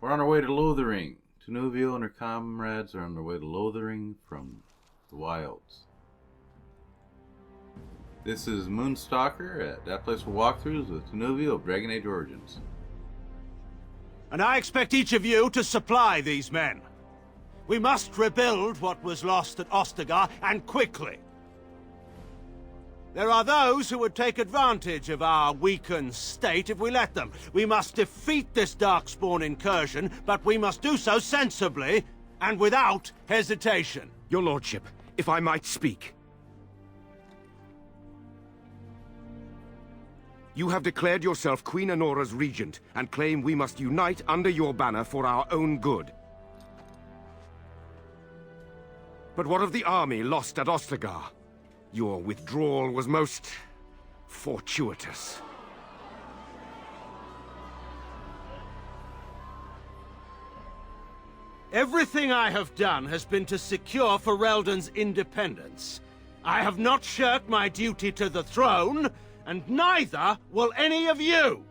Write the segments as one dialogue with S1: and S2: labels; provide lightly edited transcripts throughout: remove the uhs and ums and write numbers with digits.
S1: We're on our way to Lothering. Tinuvial and her comrades are on their way to Lothering from the wilds. This is Moonstalker at That Place for Walkthroughs with Tinuvial of Dragon Age Origins.
S2: And I expect each of you to supply these men. We must rebuild what was lost at Ostagar, and quickly. There are those who would take advantage of our weakened state if we let them. We must defeat this Darkspawn incursion, but we must do so sensibly and without hesitation.
S3: Your lordship, if I might speak. You have declared yourself Queen Anora's regent, and claim we must unite under your banner for our own good. But what of the army lost at Ostagar? Your withdrawal was most fortuitous.
S2: Everything I have done has been to secure Ferelden's independence. I have not shirked my duty to the throne, and neither will any of you!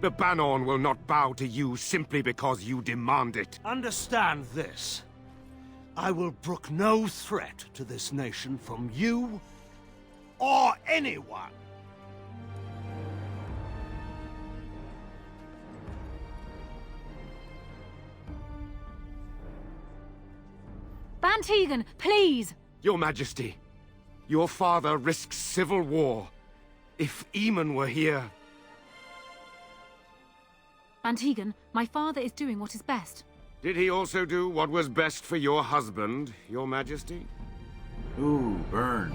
S3: The Banorn will not bow to you simply because you demand it.
S2: Understand this. I will brook no threat to this nation from you or anyone.
S4: Bantegan, please!
S3: Your Majesty, your father risks civil war. If Eamon were here...
S4: Bantegan, my father is doing what is best.
S3: Did he also do what was best for your husband, Your Majesty?
S1: Ooh, burn.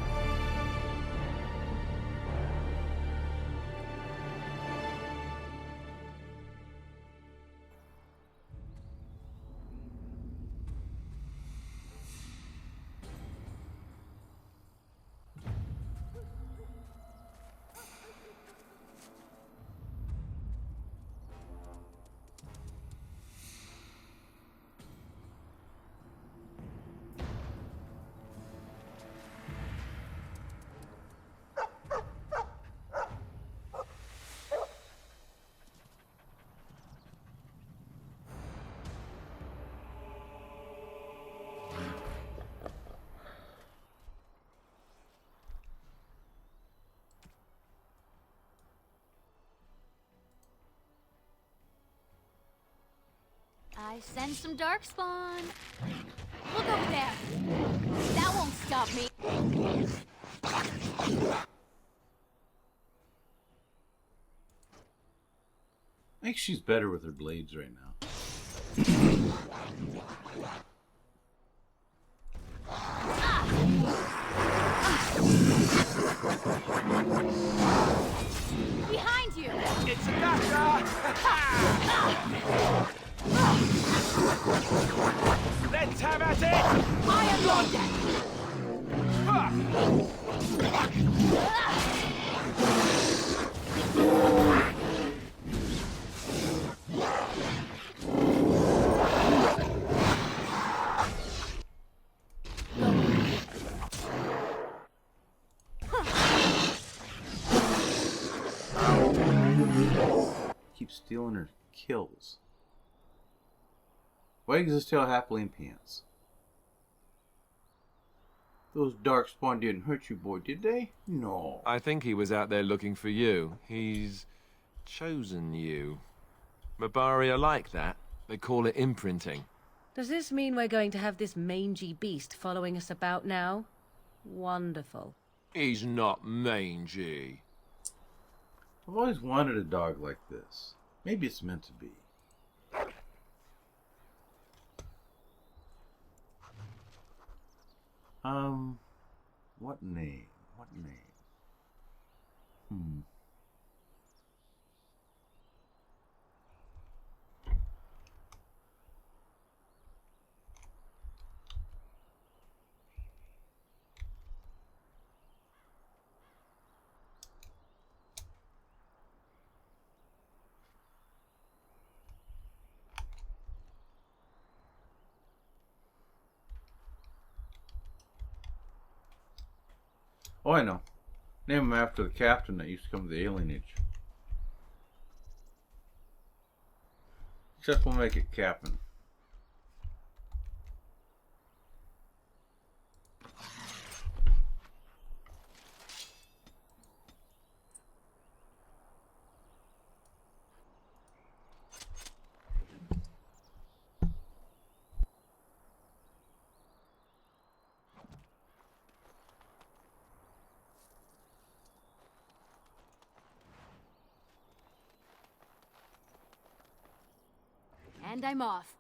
S4: I sense some Darkspawn. Look over there. That won't stop me.
S1: I think she's better with her blades right now.
S4: Behind you!
S2: It's a gotcha! Let's have at it!
S4: I am your death!
S1: Keep stealing her kills. Wags his tail happily in pants. Those Darkspawn didn't hurt you, boy, did they? No.
S5: I think he was out there looking for you. He's chosen you. Mabari are like that. They call it imprinting.
S6: Does this mean we're going to have this mangy beast following us about now? Wonderful.
S5: He's not mangy.
S1: I've always wanted a dog like this. Maybe it's meant to be. What name? What name? Oh, I know. Name him after the captain that used to come to the alienage. Except we'll make it Captain.
S4: And I'm off.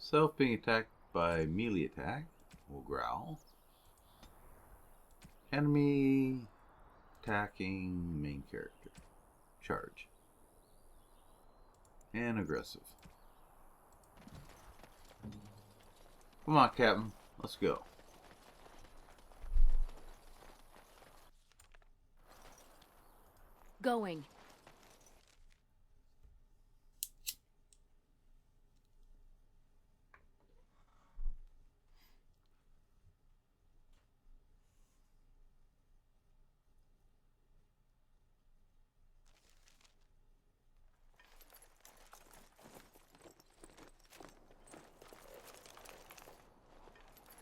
S1: Self being attacked by melee attack will growl. Enemy attacking main character. Charge. And aggressive. Come on, Captain. Let's go.
S4: Going.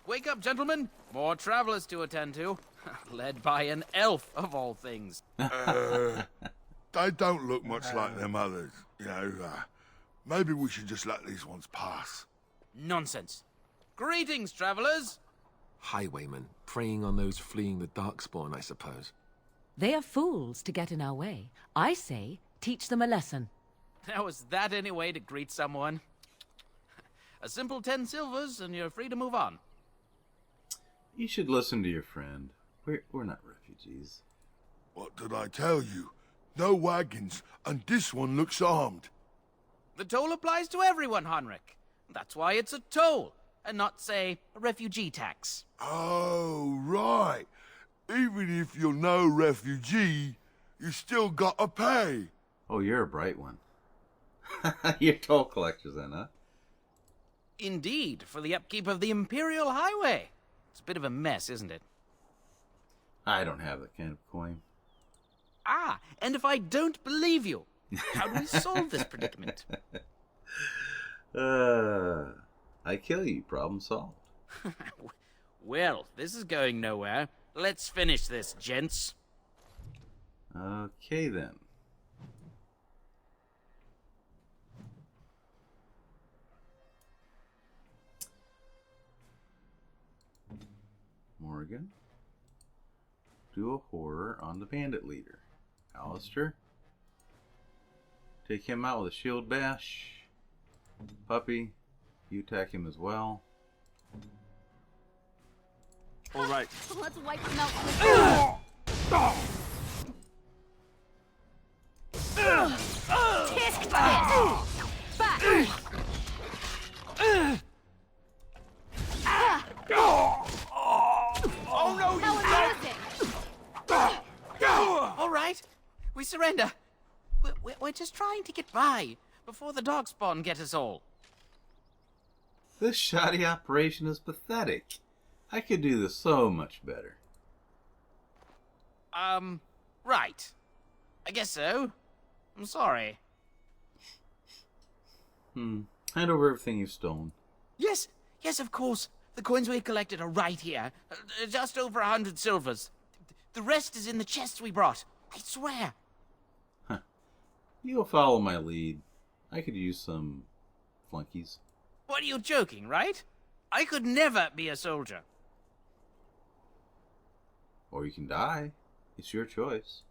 S7: Wake up, gentlemen! More travelers to attend to. Led by an elf, of all things.
S8: They don't look much like them others, you know. Maybe we should just let these ones pass.
S7: Nonsense. Greetings, travelers!
S5: Highwaymen, preying on those fleeing the Darkspawn, I suppose.
S6: They are fools to get in our way. I say, teach them a lesson.
S7: Now, is that any way to greet someone? A simple 10 silvers, and you're free to move on.
S1: You should listen to your friend. We're not refugees.
S8: What did I tell you? No wagons, and this one looks armed.
S7: The toll applies to everyone, Heinrich. That's why it's a toll, and not, say, a refugee tax.
S8: Oh, right. Even if you're no refugee, you still gotta pay.
S1: Oh, you're a bright one. You're toll collectors then, huh?
S7: Indeed, for the upkeep of the Imperial Highway. It's a bit of a mess, isn't it?
S1: I don't have that kind of coin.
S7: Ah, and if I don't believe you, how do we solve this predicament?
S1: I kill you. Problem solved.
S7: Well, this is going nowhere. Let's finish this, gents.
S1: Okay, then. Morgan. Do a horror on the bandit leader. Alistair. Take him out with a shield bash. Puppy, you attack him as well.
S8: All right.
S4: Let's wipe them out quickly. Tisk tisk! Back!
S7: Oh no,
S4: How embarrassing!
S7: All right, we surrender. We're just trying to get by before the Darkspawn get us all.
S1: This shoddy operation is pathetic. I could do this so much better.
S7: Right. I guess so. I'm sorry.
S1: Hand over everything you've stolen.
S7: Yes, of course. The coins we collected are right here. Just over 100 silvers. The rest is in the chests we brought. I swear.
S1: You'll follow my lead. I could use some flunkies.
S7: What are you joking, right? I could never be a soldier.
S1: Or you can die. It's your choice.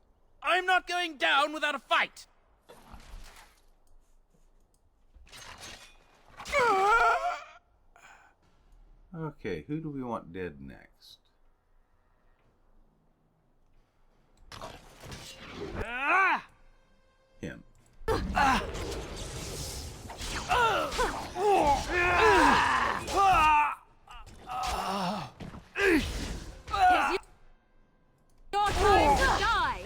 S7: I'm not going down without a fight.
S1: Okay, who do we want dead next? Him.
S4: Your time to die!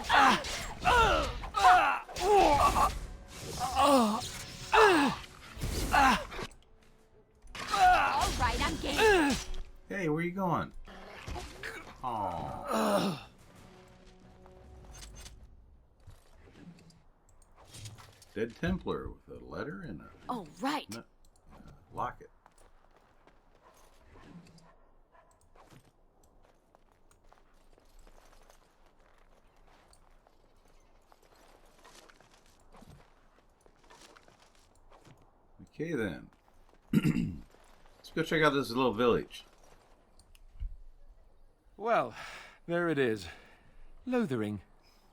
S4: Alright, I'm game.
S1: Hey, where you going? Oh. Dead Templar with a letter and a
S4: Oh, right.
S1: locket. Okay then. Let's go check out this little village.
S5: Well, there it is. Lothering.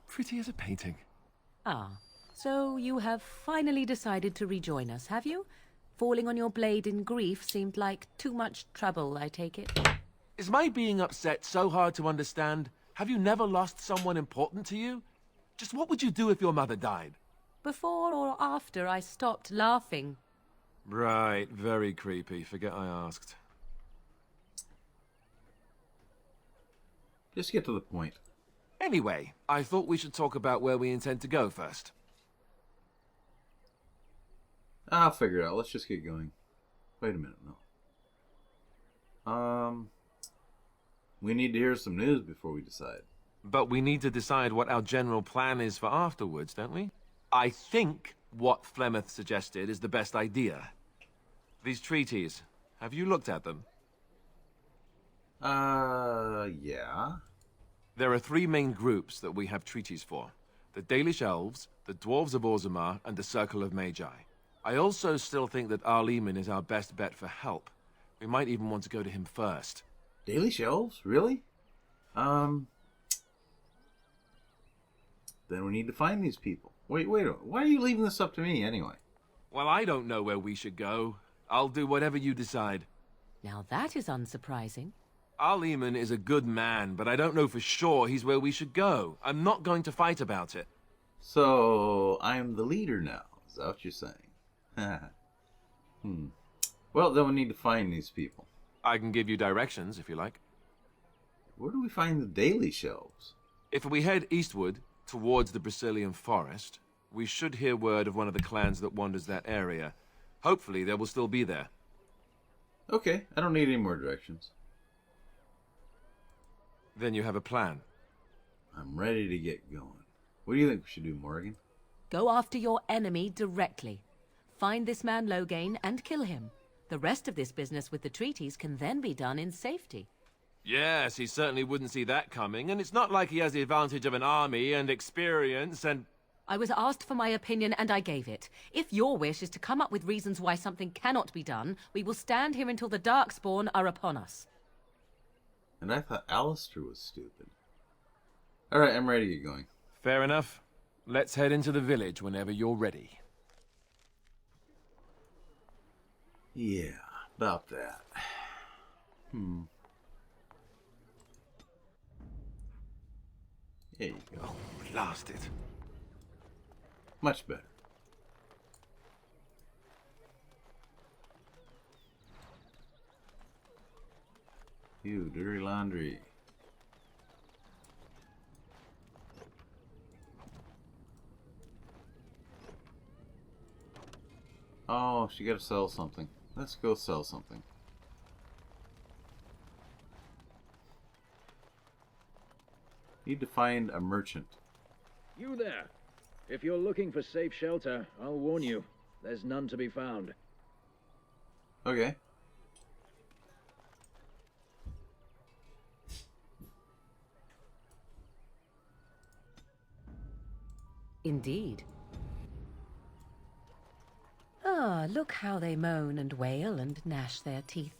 S5: Pretty as a painting.
S6: Ah, so you have finally decided to rejoin us, have you? Falling on your blade in grief seemed like too much trouble, I take it.
S5: Is my being upset so hard to understand? Have you never lost someone important to you? Just what would you do if your mother died?
S6: Before or after I stopped laughing?
S5: Right, very creepy. Forget I asked.
S1: Just get to the point.
S5: Anyway, I thought we should talk about where we intend to go first.
S1: I'll figure it out. Let's just get going. Wait a minute, no. We need to hear some news before we decide.
S5: But we need to decide what our general plan is for afterwards, don't we? I think what Flemeth suggested is the best idea. These treaties, have you looked at them?
S1: Yeah.
S5: There are three main groups that we have treaties for. The Dalish Elves, the Dwarves of Orzammar, and the Circle of Magi. I also still think that Arleman is our best bet for help. We might even want to go to him first.
S1: Dalish Elves? Really? Then we need to find these people. Wait, why are you leaving this up to me anyway?
S5: Well, I don't know where we should go. I'll do whatever you decide.
S6: Now that is unsurprising.
S5: Arleman is a good man, but I don't know for sure he's where we should go. I'm not going to fight about it.
S1: So, I'm the leader now. Is that what you're saying? Well, then we need to find these people.
S5: I can give you directions, if you like.
S1: Where do we find the daily shelves?
S5: If we head eastward, towards the Brazilian forest, we should hear word of one of the clans that wanders that area. Hopefully, they will still be there.
S1: Okay, I don't need any more directions.
S5: Then you have a plan.
S1: I'm ready to get going. What do you think we should do, Morgan?
S6: Go after your enemy directly. Find this man Loghain and kill him. The rest of this business with the treaties can then be done in safety.
S5: Yes, he certainly wouldn't see that coming, and it's not like he has the advantage of an army and experience and...
S6: I was asked for my opinion and I gave it. If your wish is to come up with reasons why something cannot be done, we will stand here until the Darkspawn are upon us.
S1: And I thought Alistair was stupid. Alright, I'm ready to get going.
S5: Fair enough. Let's head into the village whenever you're ready.
S1: Yeah, about that. There you go.
S3: Blast it.
S1: Much better. You dirty laundry. Oh, she gotta sell something. Let's go sell something. Need to find a merchant.
S9: You there. If you're looking for safe shelter, I'll warn you. There's none to be found.
S1: Okay.
S6: Indeed. Ah, look how they moan and wail and gnash their teeth.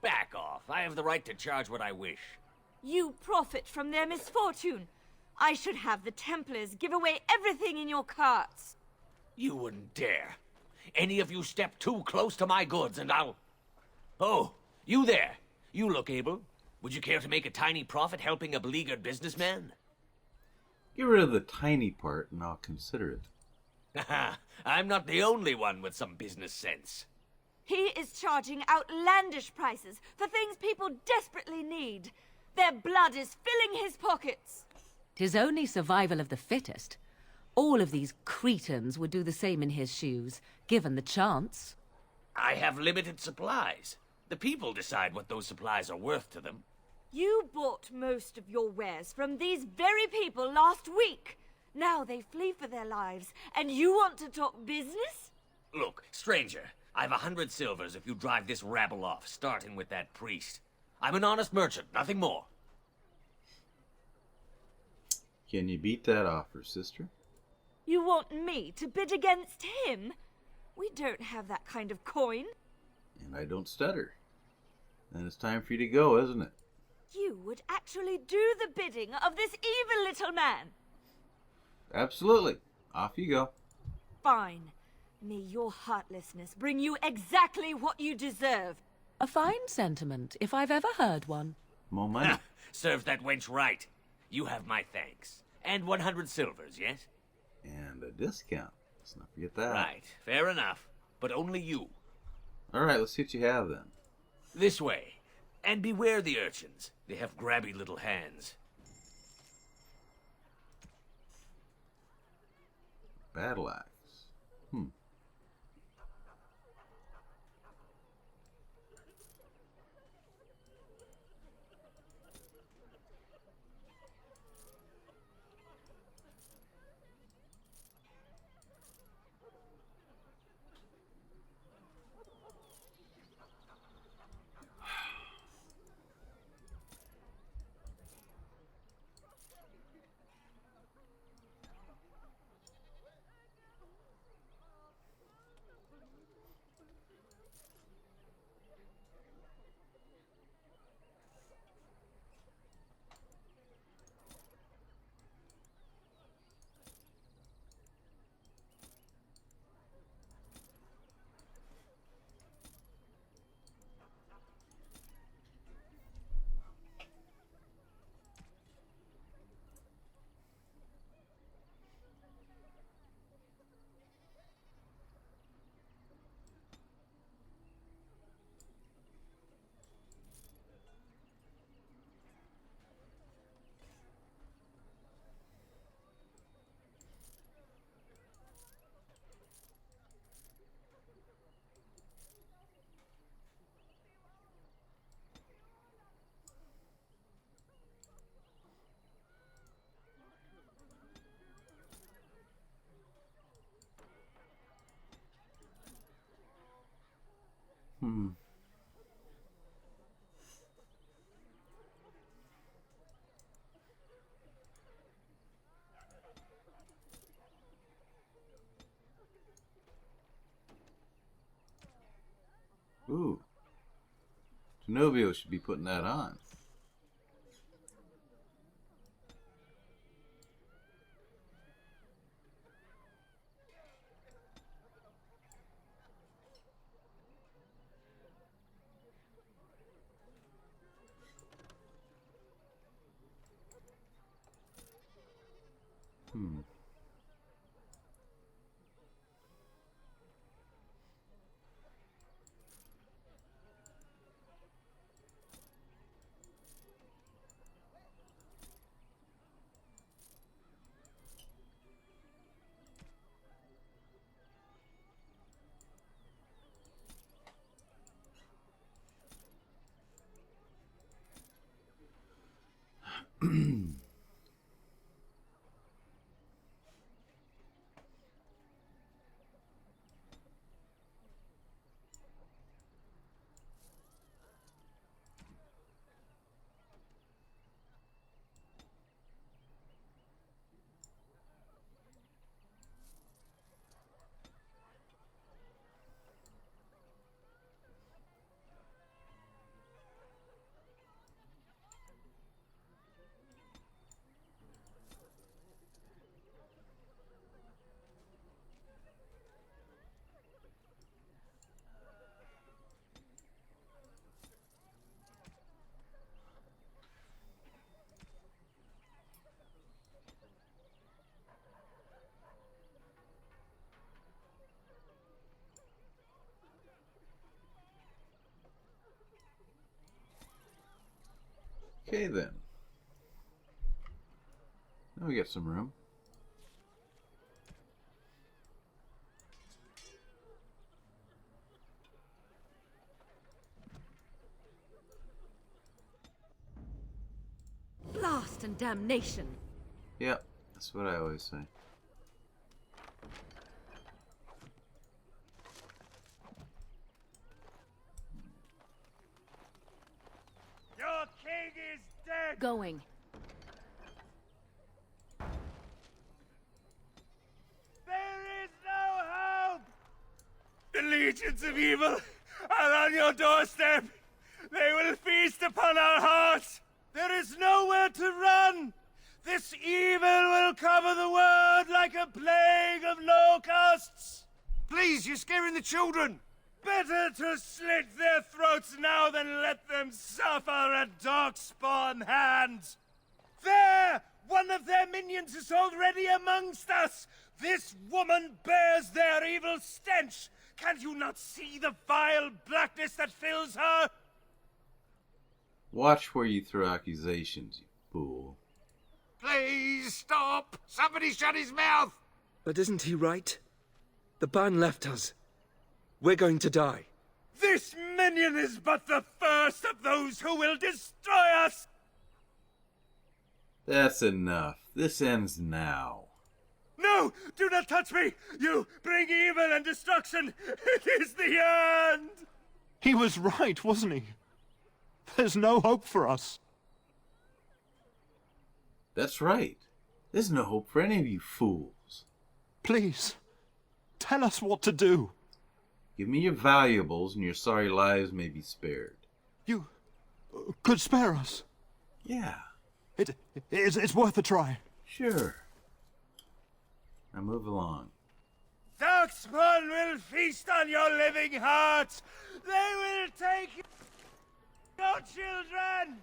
S10: Back off. I have the right to charge what I wish.
S11: You profit from their misfortune. I should have the Templars give away everything in your carts.
S10: You wouldn't dare. Any of you step too close to my goods and I'll... Oh, you there. You look able. Would you care to make a tiny profit helping a beleaguered businessman?
S1: Get rid of the tiny part and I'll consider it.
S10: Haha, I'm not the only one with some business sense.
S11: He is charging outlandish prices for things people desperately need. Their blood is filling his pockets.
S6: 'Tis only survival of the fittest. All of these cretins would do the same in his shoes, given the chance.
S10: I have limited supplies. The people decide what those supplies are worth to them.
S11: You bought most of your wares from these very people last week. Now they flee for their lives, and you want to talk business?
S10: Look, stranger, I've 100 silvers if you drive this rabble off, starting with that priest. I'm an honest merchant, nothing more.
S1: Can you beat that offer, sister?
S11: You want me to bid against him? We don't have that kind of coin.
S1: And I don't stutter. Then it's time for you to go, isn't it?
S11: You would actually do the bidding of this evil little man.
S1: Absolutely. Off you go.
S11: Fine. May your heartlessness bring you exactly what you deserve.
S6: A fine sentiment, if I've ever heard one.
S1: More money.
S10: Serve that wench right. You have my thanks. And 100 silvers, yes?
S1: And a discount. Let's not forget that.
S10: Right, fair enough. But only you.
S1: Alright, let's see what you have then.
S10: This way. And beware the urchins. They have grabby little hands.
S1: Battle axe. Ooh. Tinuvial should be putting that on. Okay then. Now we got some room.
S6: Blast and damnation.
S1: Yep, that's what I always say.
S2: Your king is dead!
S6: Going.
S2: There is no hope! The legions of evil are on your doorstep! They will feast upon our hearts! There is nowhere to run! This evil will cover the world like a plague of locusts!
S3: Please, you're scaring the children!
S2: Better to slit their throats now than let them suffer at Darkspawn hands! There! One of their minions is already amongst us! This woman bears their evil stench! Can you not see the vile blackness that fills her?
S1: Watch where you throw accusations, you fool.
S3: Please stop! Somebody shut his mouth!
S12: But isn't he right? The ban left us. We're going to die.
S2: This minion is but the first of those who will destroy us!
S1: That's enough. This ends now.
S2: No! Do not touch me! You bring evil and destruction! It is the end!
S13: He was right, wasn't he? There's no hope for us.
S1: That's right. There's no hope for any of you fools.
S13: Please, tell us what to do.
S1: Give me your valuables and your sorry lives may be spared.
S13: You could spare us.
S1: Yeah.
S13: It's worth a try.
S1: Sure. Now move along.
S2: Darkspawn will feast on your living hearts! They will take your children!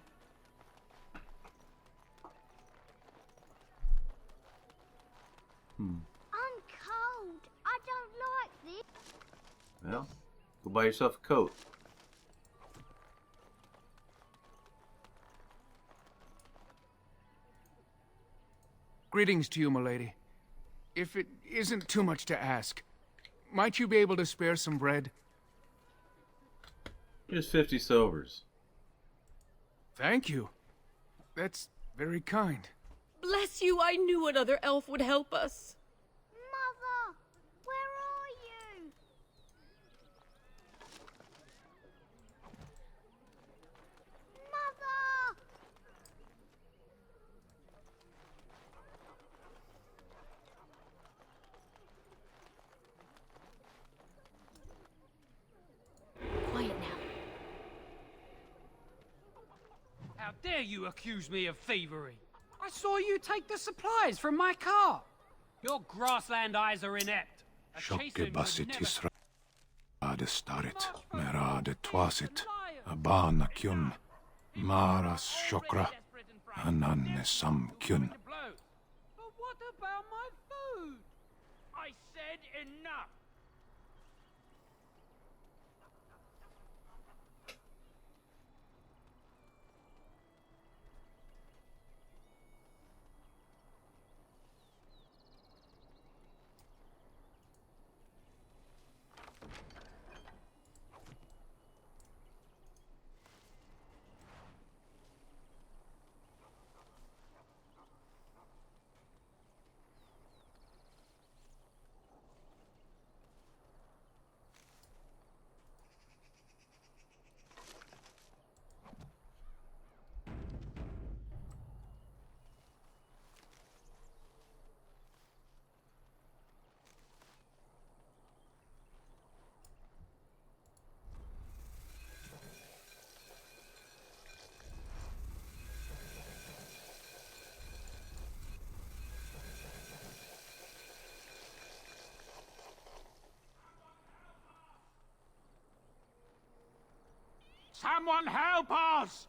S4: I'm cold. I don't like this.
S1: Well, go buy yourself a coat.
S14: Greetings to you, milady. If it isn't too much to ask, might you be able to spare some bread?
S1: Here's 50 silvers.
S14: Thank you. That's very kind.
S6: Bless you, I knew another elf would help us.
S4: Mother, where are you? Mother!
S6: Quiet now.
S15: How dare you accuse me of thievery? I saw you take the supplies from my car. Your grassland eyes are inept. A chaser
S16: Sjokke
S15: would
S16: bassit
S15: never-
S16: Isra. Ade starit, merade twasit, abana kyun, maras shokra, ananne sam kyun.
S15: But what about my food? I said enough. Someone help us!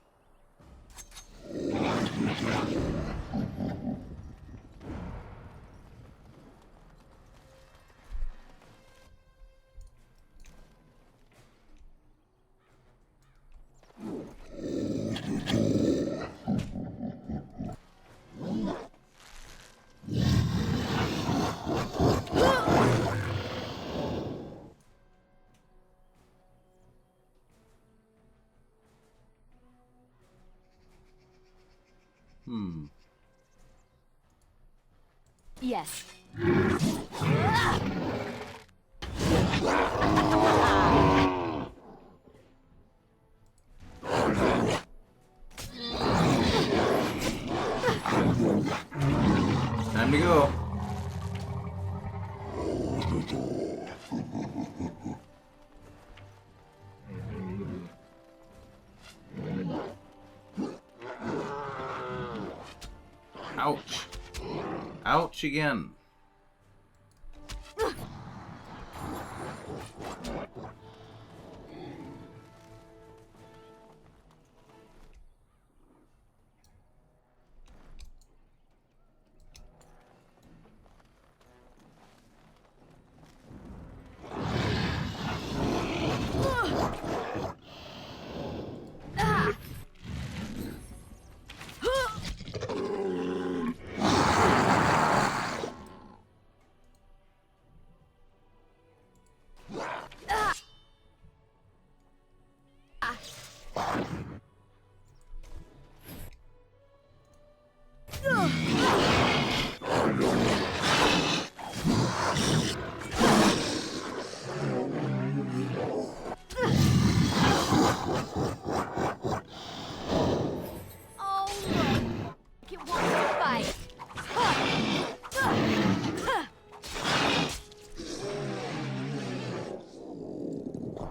S4: Yes.
S1: Time to go. Ouch. Ouch again.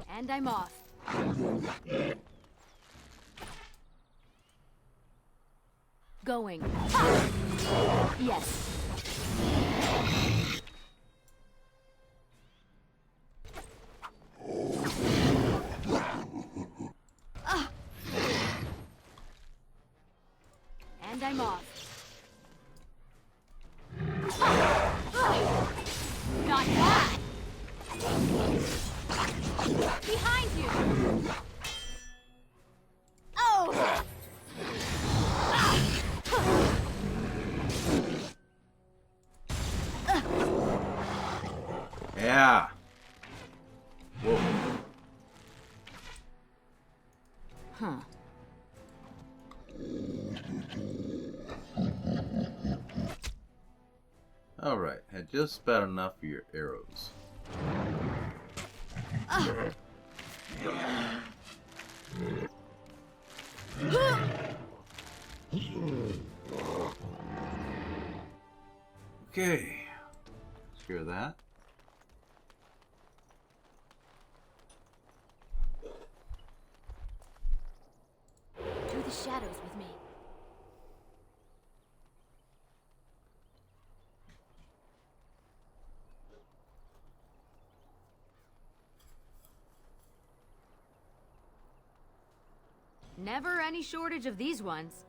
S4: And I'm off. Going. Yes. And I'm off. Not that! Behind you! Oh!
S1: Yeah. Whoa.
S4: Huh.
S1: All right, had just about enough of your arrows. Okay, secure that.
S4: To the shadows with me. Never any shortage of these ones.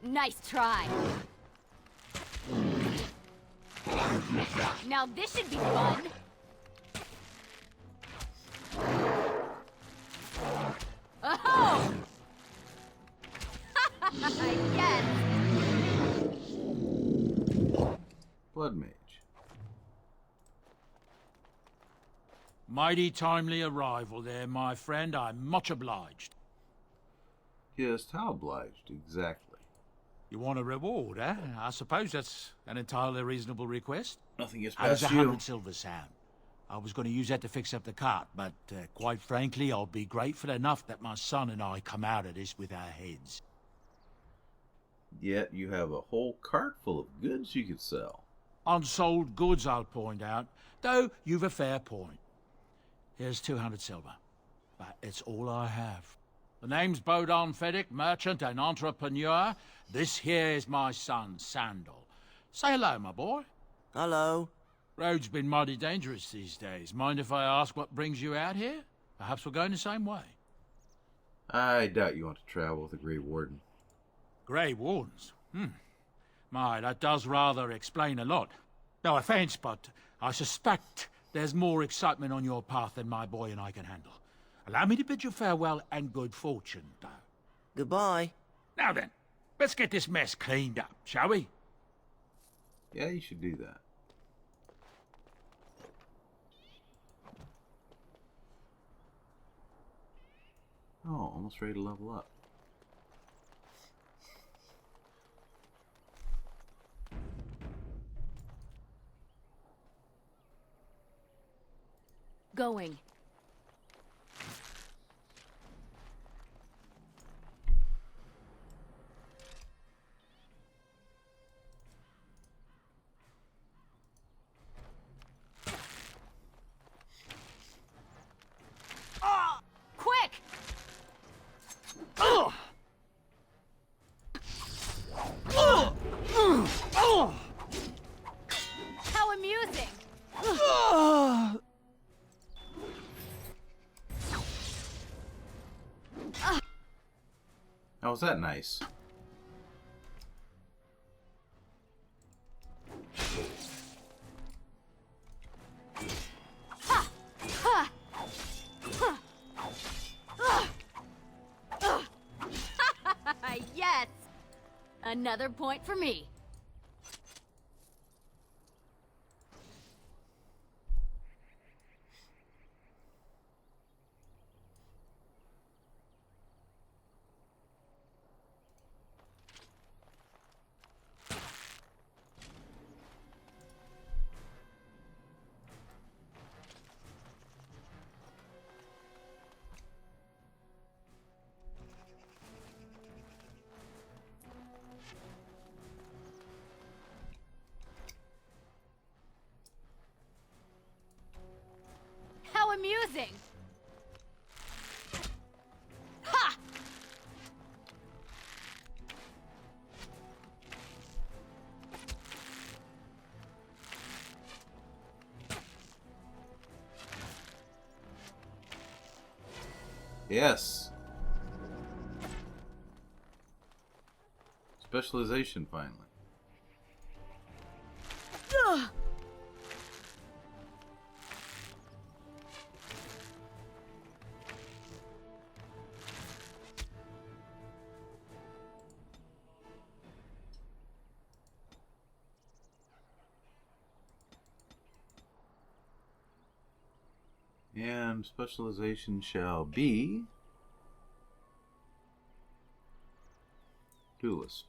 S4: Nice try. Now this should be fun. Oh! Yes!
S1: Blood mage.
S17: Mighty timely arrival there, my friend. I'm much obliged.
S1: Just how obliged, exactly?
S17: You want a reward, eh? I suppose that's an entirely reasonable request.
S1: Nothing gets
S17: How does
S1: past
S17: 100
S1: you.
S17: silver sound? I was going to use that to fix up the cart, but quite frankly, I'll be grateful enough that my son and I come out of this with our heads.
S1: Yet you have a whole cart full of goods you could sell.
S17: Unsold goods, I'll point out, though you've a fair point. Here's 200 silver, but it's all I have. The name's Bodon Feddick, merchant and entrepreneur. This here is my son, Sandal. Say hello, my boy.
S18: Hello.
S17: Road's been mighty dangerous these days. Mind if I ask what brings you out here? Perhaps we're going the same way.
S1: I doubt you want to travel with the Grey Warden.
S17: Grey Wardens? My, that does rather explain a lot. No offense, but I suspect there's more excitement on your path than my boy and I can handle. Allow me to bid you farewell and good fortune, though.
S18: Goodbye.
S17: Now then, let's get this mess cleaned up, shall we?
S1: Yeah, you should do that. Oh, almost ready to level up.
S4: going. Quick! How amusing!
S1: How was that nice?
S4: Yes! Another point for me. How amusing! Ha!
S1: Yes. Specialization finally.
S11: Ugh.
S1: And specialization shall be duelist.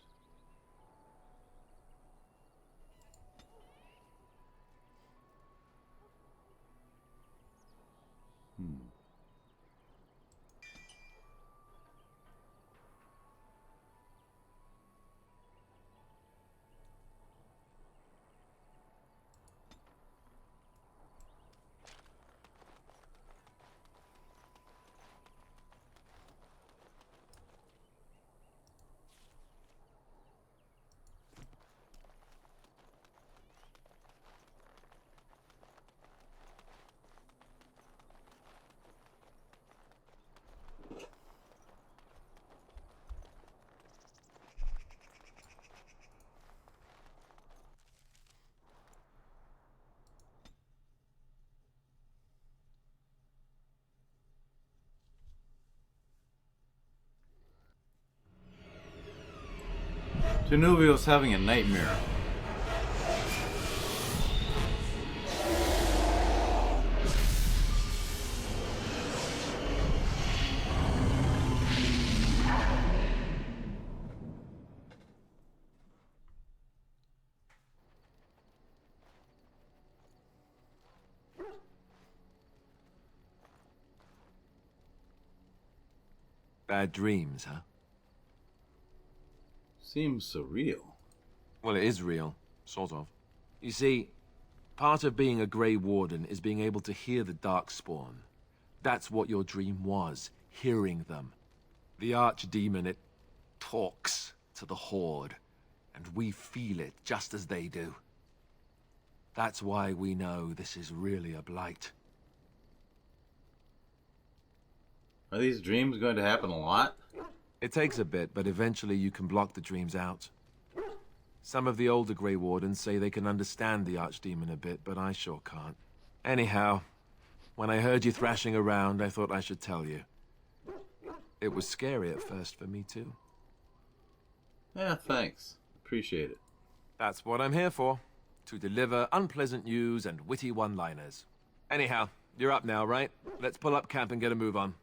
S1: Tinuvial's having a nightmare.
S5: Bad dreams, huh?
S1: Seems surreal.
S5: Well, it is real, sort of. You see, part of being a Grey Warden is being able to hear the Darkspawn. That's what your dream was, hearing them. The Archdemon, it talks to the Horde, and we feel it just as they do. That's why we know this is really a blight.
S1: Are these dreams going to happen a lot?
S5: It takes a bit, but eventually you can block the dreams out. Some of the older Grey Wardens say they can understand the Archdemon a bit, but I sure can't. Anyhow, when I heard you thrashing around, I thought I should tell you. It was scary at first for me, too.
S1: Yeah, thanks. Appreciate it.
S5: That's what I'm here for. To deliver unpleasant news and witty one-liners. Anyhow, you're up now, right? Let's pull up camp and get a move on.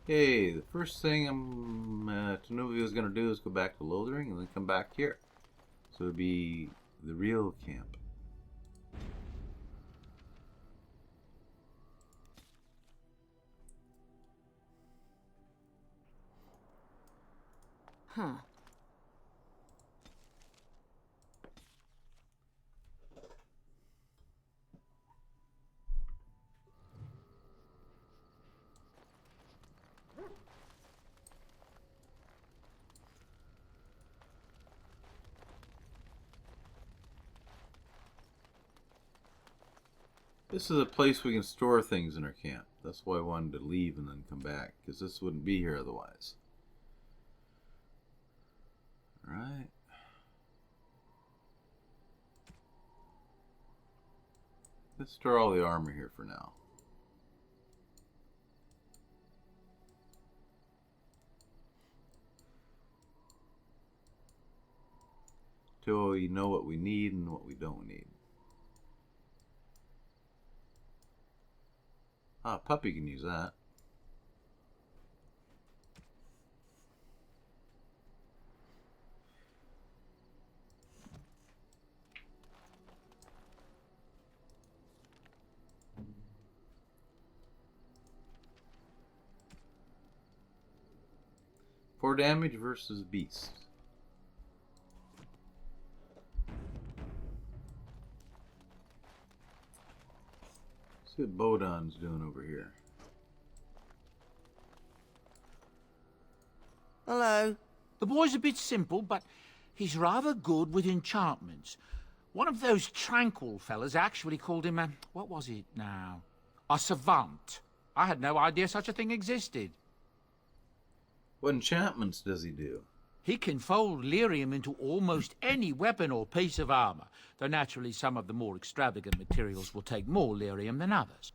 S1: Okay, the first thing I'm Tinuvial is going to do is go back to Lothering and then come back here. So it would be the real camp.
S6: Huh.
S1: This is a place we can store things in our camp. That's why I wanted to leave and then come back, because this wouldn't be here otherwise. Alright. Let's store all the armor here for now. Till we know what we need and what we don't need. Ah, puppy can use that. Four damage versus beast. See what Bodon's doing over here.
S18: Hello.
S17: The boy's a bit simple, but he's rather good with enchantments. One of those tranquil fellas actually called him a... what was it now? A savant. I had no idea such a thing existed.
S1: What enchantments does he do?
S17: He can fold lyrium into almost any weapon or piece of armor, though naturally some of the more extravagant materials will take more lyrium than others.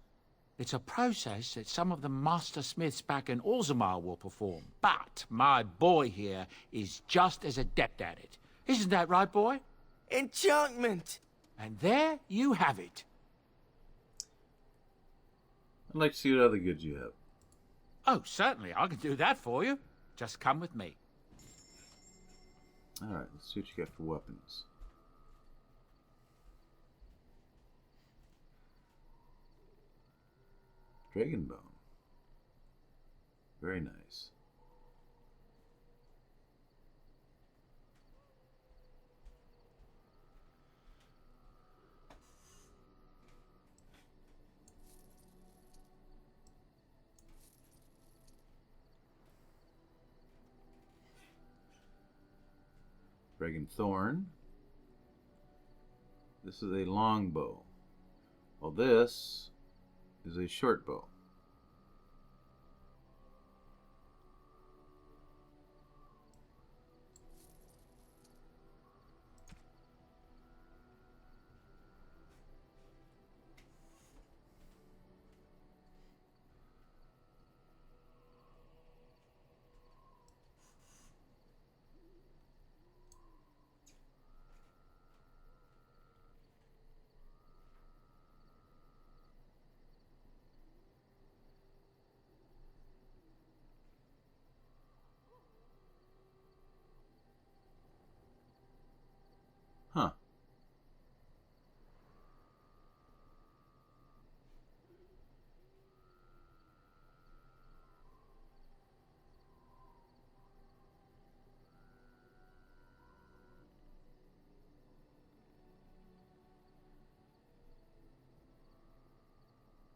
S17: It's a process that some of the master smiths back in Orzammar will perform, but my boy here is just as adept at it. Isn't that right, boy?
S18: Enchantment!
S17: And there you have it.
S1: I'd like to see what other goods you have.
S17: Oh, certainly, I can do that for you. Just come with me.
S1: Alright, let's see what you got for weapons. Dragon bone. Very nice. Dragon thorn. This is a long bow. Well, this is a short bow. Huh.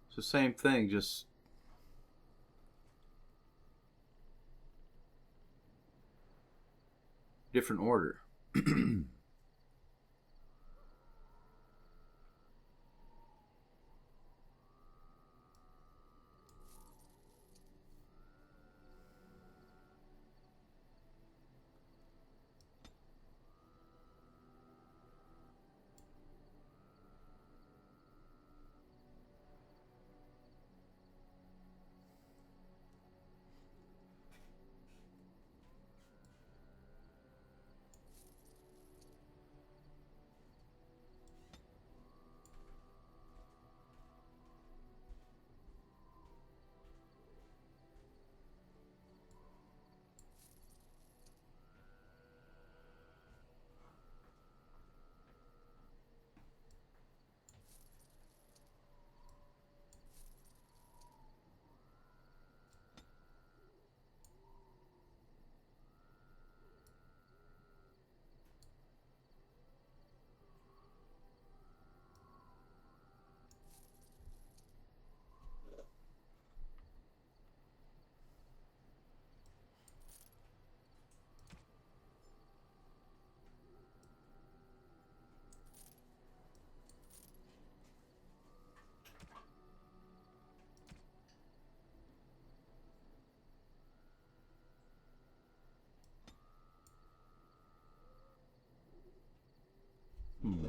S1: It's the same thing, just different order. Hmm.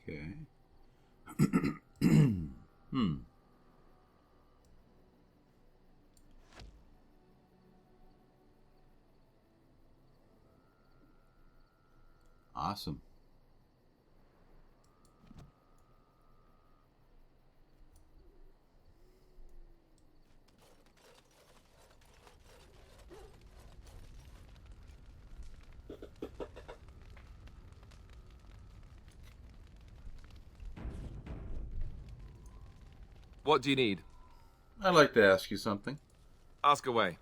S1: Okay. Hmm. Awesome.
S5: What do you need?
S1: I'd like to ask you something.
S5: Ask away.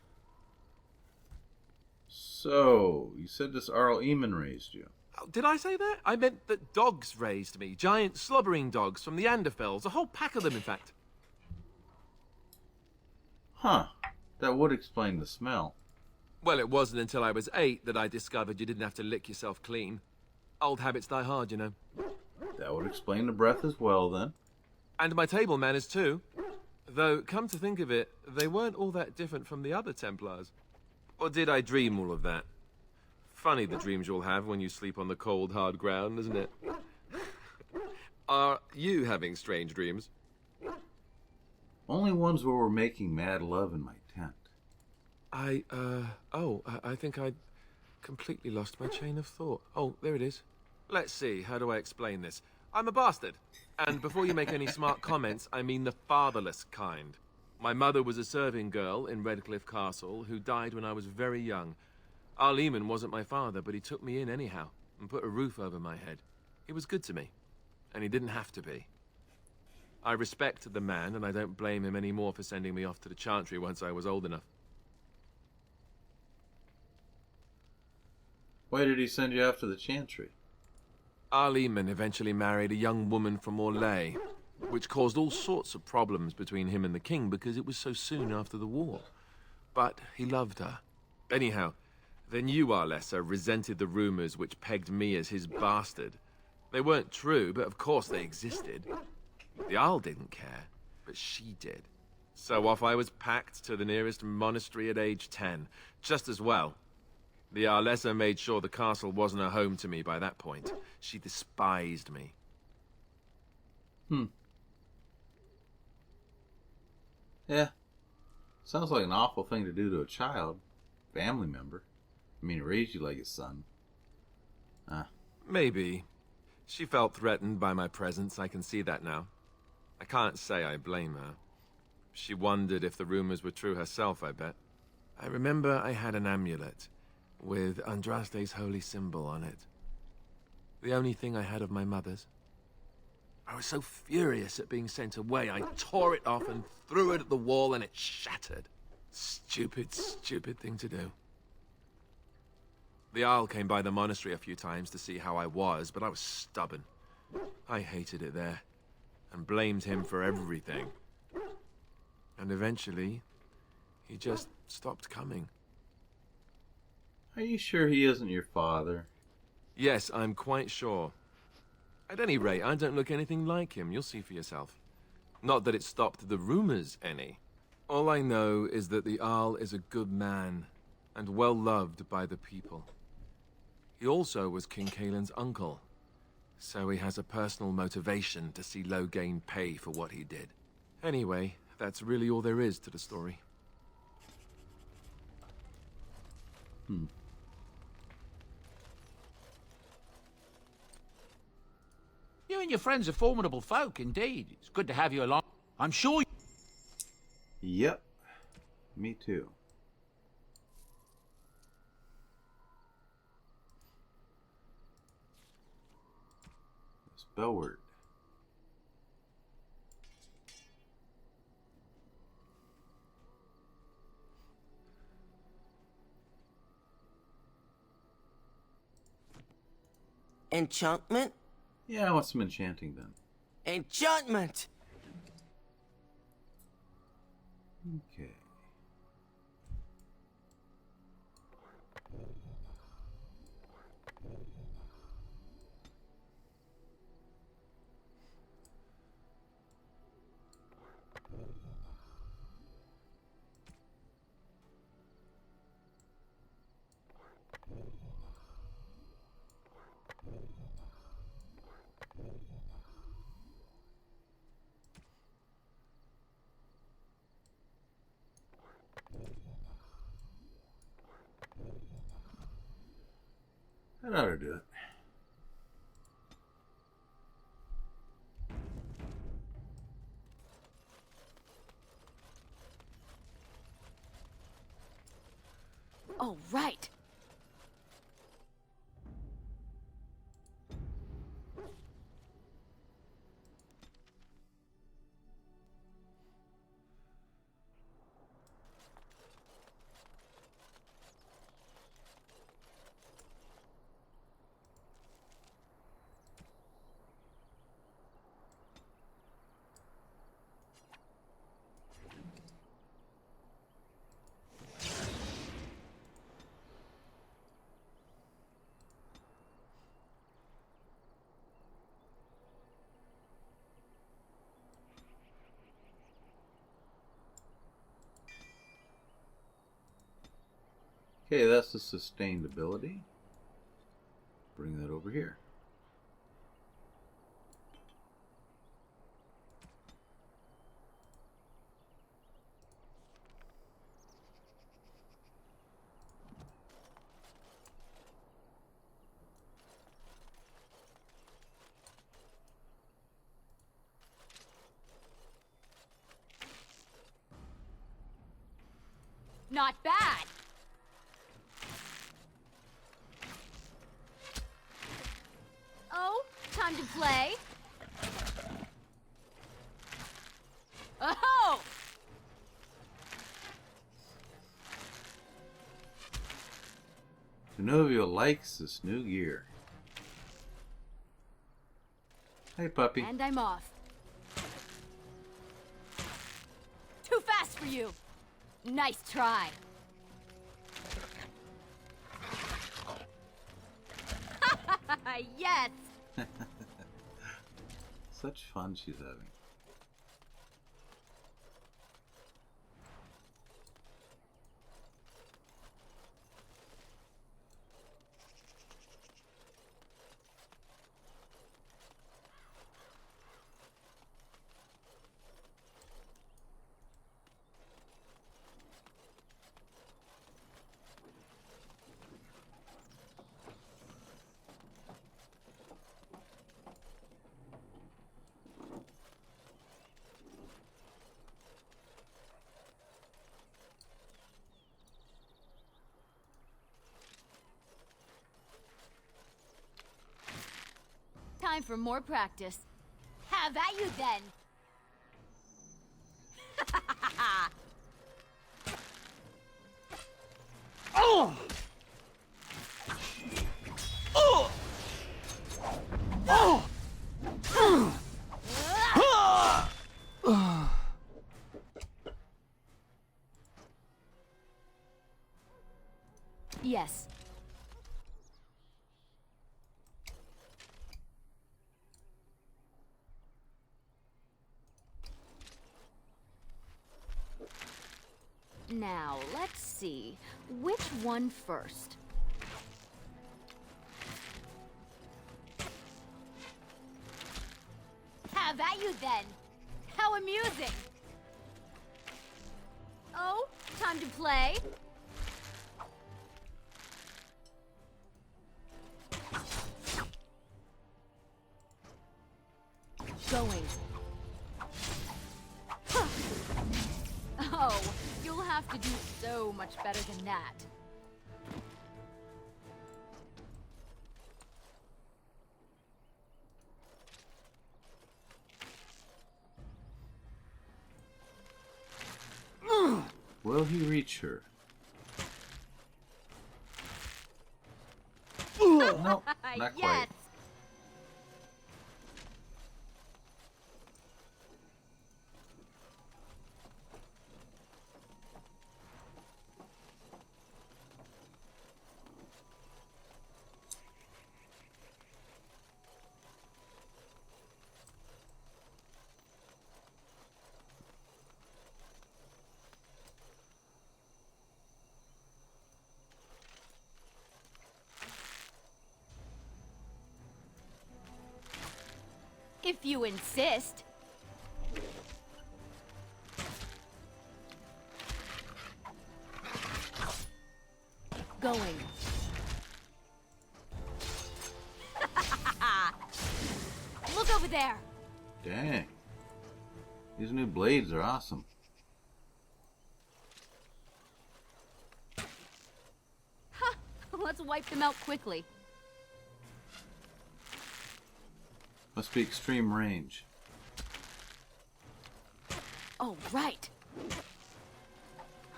S1: So, you said this Arl Eamon raised you.
S5: Oh, did I say that? I meant that dogs raised me. Giant slobbering dogs from the Anderfells. A whole pack of them, in fact.
S1: Huh. That would explain the smell.
S5: Well, it wasn't until I was 8 that I discovered you didn't have to lick yourself clean. Old habits die hard, you know.
S1: That would explain the breath as well, then.
S5: And my table manners, too. Though, come to think of it, they weren't all that different from the other Templars. Or did I dream all of that? Funny the dreams you'll have when you sleep on the cold, hard ground, isn't it? Are you having strange dreams?
S1: Only ones where we're making mad love in my tent.
S5: I think I completely lost my chain of thought. Oh, there it is. Let's see, how do I explain this? I'm a bastard. And before you make any smart comments, I mean the fatherless kind. My mother was a serving girl in Redcliffe Castle who died when I was very young. Arl Eamon wasn't my father, but he took me in anyhow and put a roof over my head. He was good to me, and he didn't have to be. I respect the man, and I don't blame him anymore for sending me off to the Chantry once I was old enough.
S1: Why did he send you after the Chantry?
S5: Arl Eamon eventually married a young woman from Orlais, which caused all sorts of problems between him and the king because it was so soon after the war. But he loved her. Anyhow, then you, Arlessa, resented the rumors which pegged me as his bastard. They weren't true, but of course they existed. The Arl didn't care, but she did. So off I was packed to the nearest monastery at age 10. Just as well. The Arlessa made sure the castle wasn't a home to me by that point. She despised me.
S1: Yeah. Sounds like an awful thing to do to a child. Family member. I mean, he raised you like his son.
S5: Maybe. She felt threatened by my presence, I can see that now. I can't say I blame her. She wondered if the rumors were true herself, I bet. I remember I had an amulet with Andraste's holy symbol on it. The only thing I had of my mother's. I was so furious at being sent away, I tore it off and threw it at the wall and it shattered. Stupid, stupid thing to do. The Arl came by the monastery a few times to see how I was, but I was stubborn. I hated it there, and blamed him for everything. And eventually, he just stopped coming.
S1: Are you sure he isn't your father?
S5: Yes, I'm quite sure. At any rate, I don't look anything like him. You'll see for yourself. Not that it stopped the rumors any. All I know is that the Arl is a good man, and well loved by the people. He also was King Caelan's uncle, so he has a personal motivation to see Loghain pay for what he did. Anyway, That's really all there is to the story.
S17: You and your friends are formidable folk, indeed. It's good to have you along. I'm sure.
S1: Yep. Me too. Spell word.
S18: Enchantment?
S1: Yeah, I want some enchanting then.
S18: Enchantment!
S1: Okay. That ought to do it.
S4: All right.
S1: Okay, that's the sustained ability. Bring that over here.
S4: Not bad. Oh, time to play. Oh!
S1: Tinuvial likes this new gear. Hey, puppy.
S4: And I'm off. Too fast for you. Nice try. Yes.
S1: Such fun she's having.
S4: Time for more practice. Have at you then.
S2: Oh! Oh! Oh!
S4: Yes. Now, let's see. Which one first? Have at you then! How amusing! play? Going. Oh, you'll have to do so much better than that.
S1: Will he reach her? No, not quite.
S4: Yes. If you insist. Going. Look over there.
S1: Dang. These new blades are awesome.
S4: Huh. Let's wipe them out quickly.
S1: Must be extreme range.
S4: Oh, right.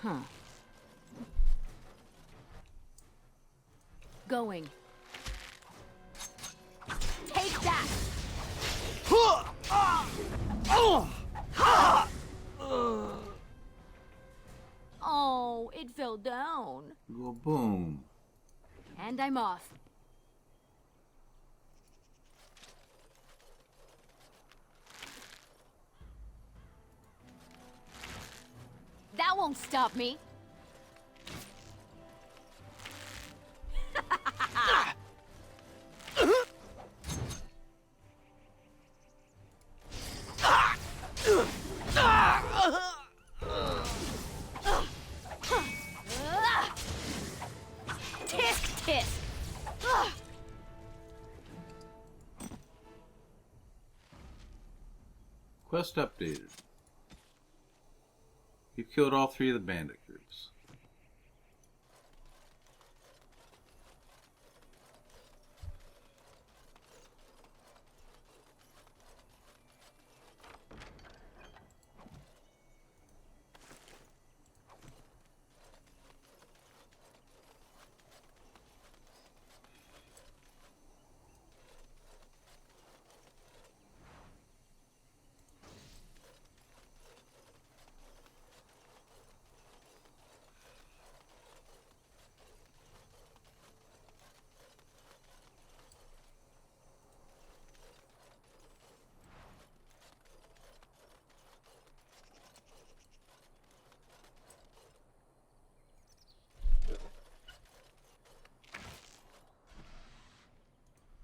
S4: Huh. Going. Take that! Oh, it fell down.
S1: Go boom.
S4: And I'm off. That won't stop me. Tisk tisk.
S1: Quest updated. You killed all 3 of the bandit groups.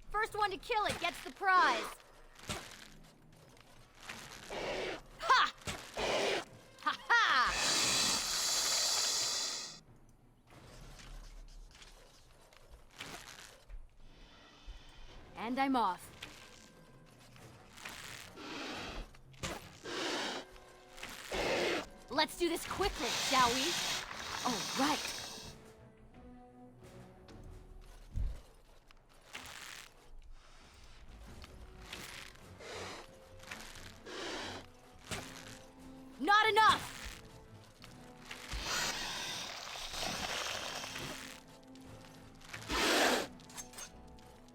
S4: First one to kill it gets the prize. Ha! Ha ha! And I'm off. Let's do this quickly, shall we? Oh, right. Not enough!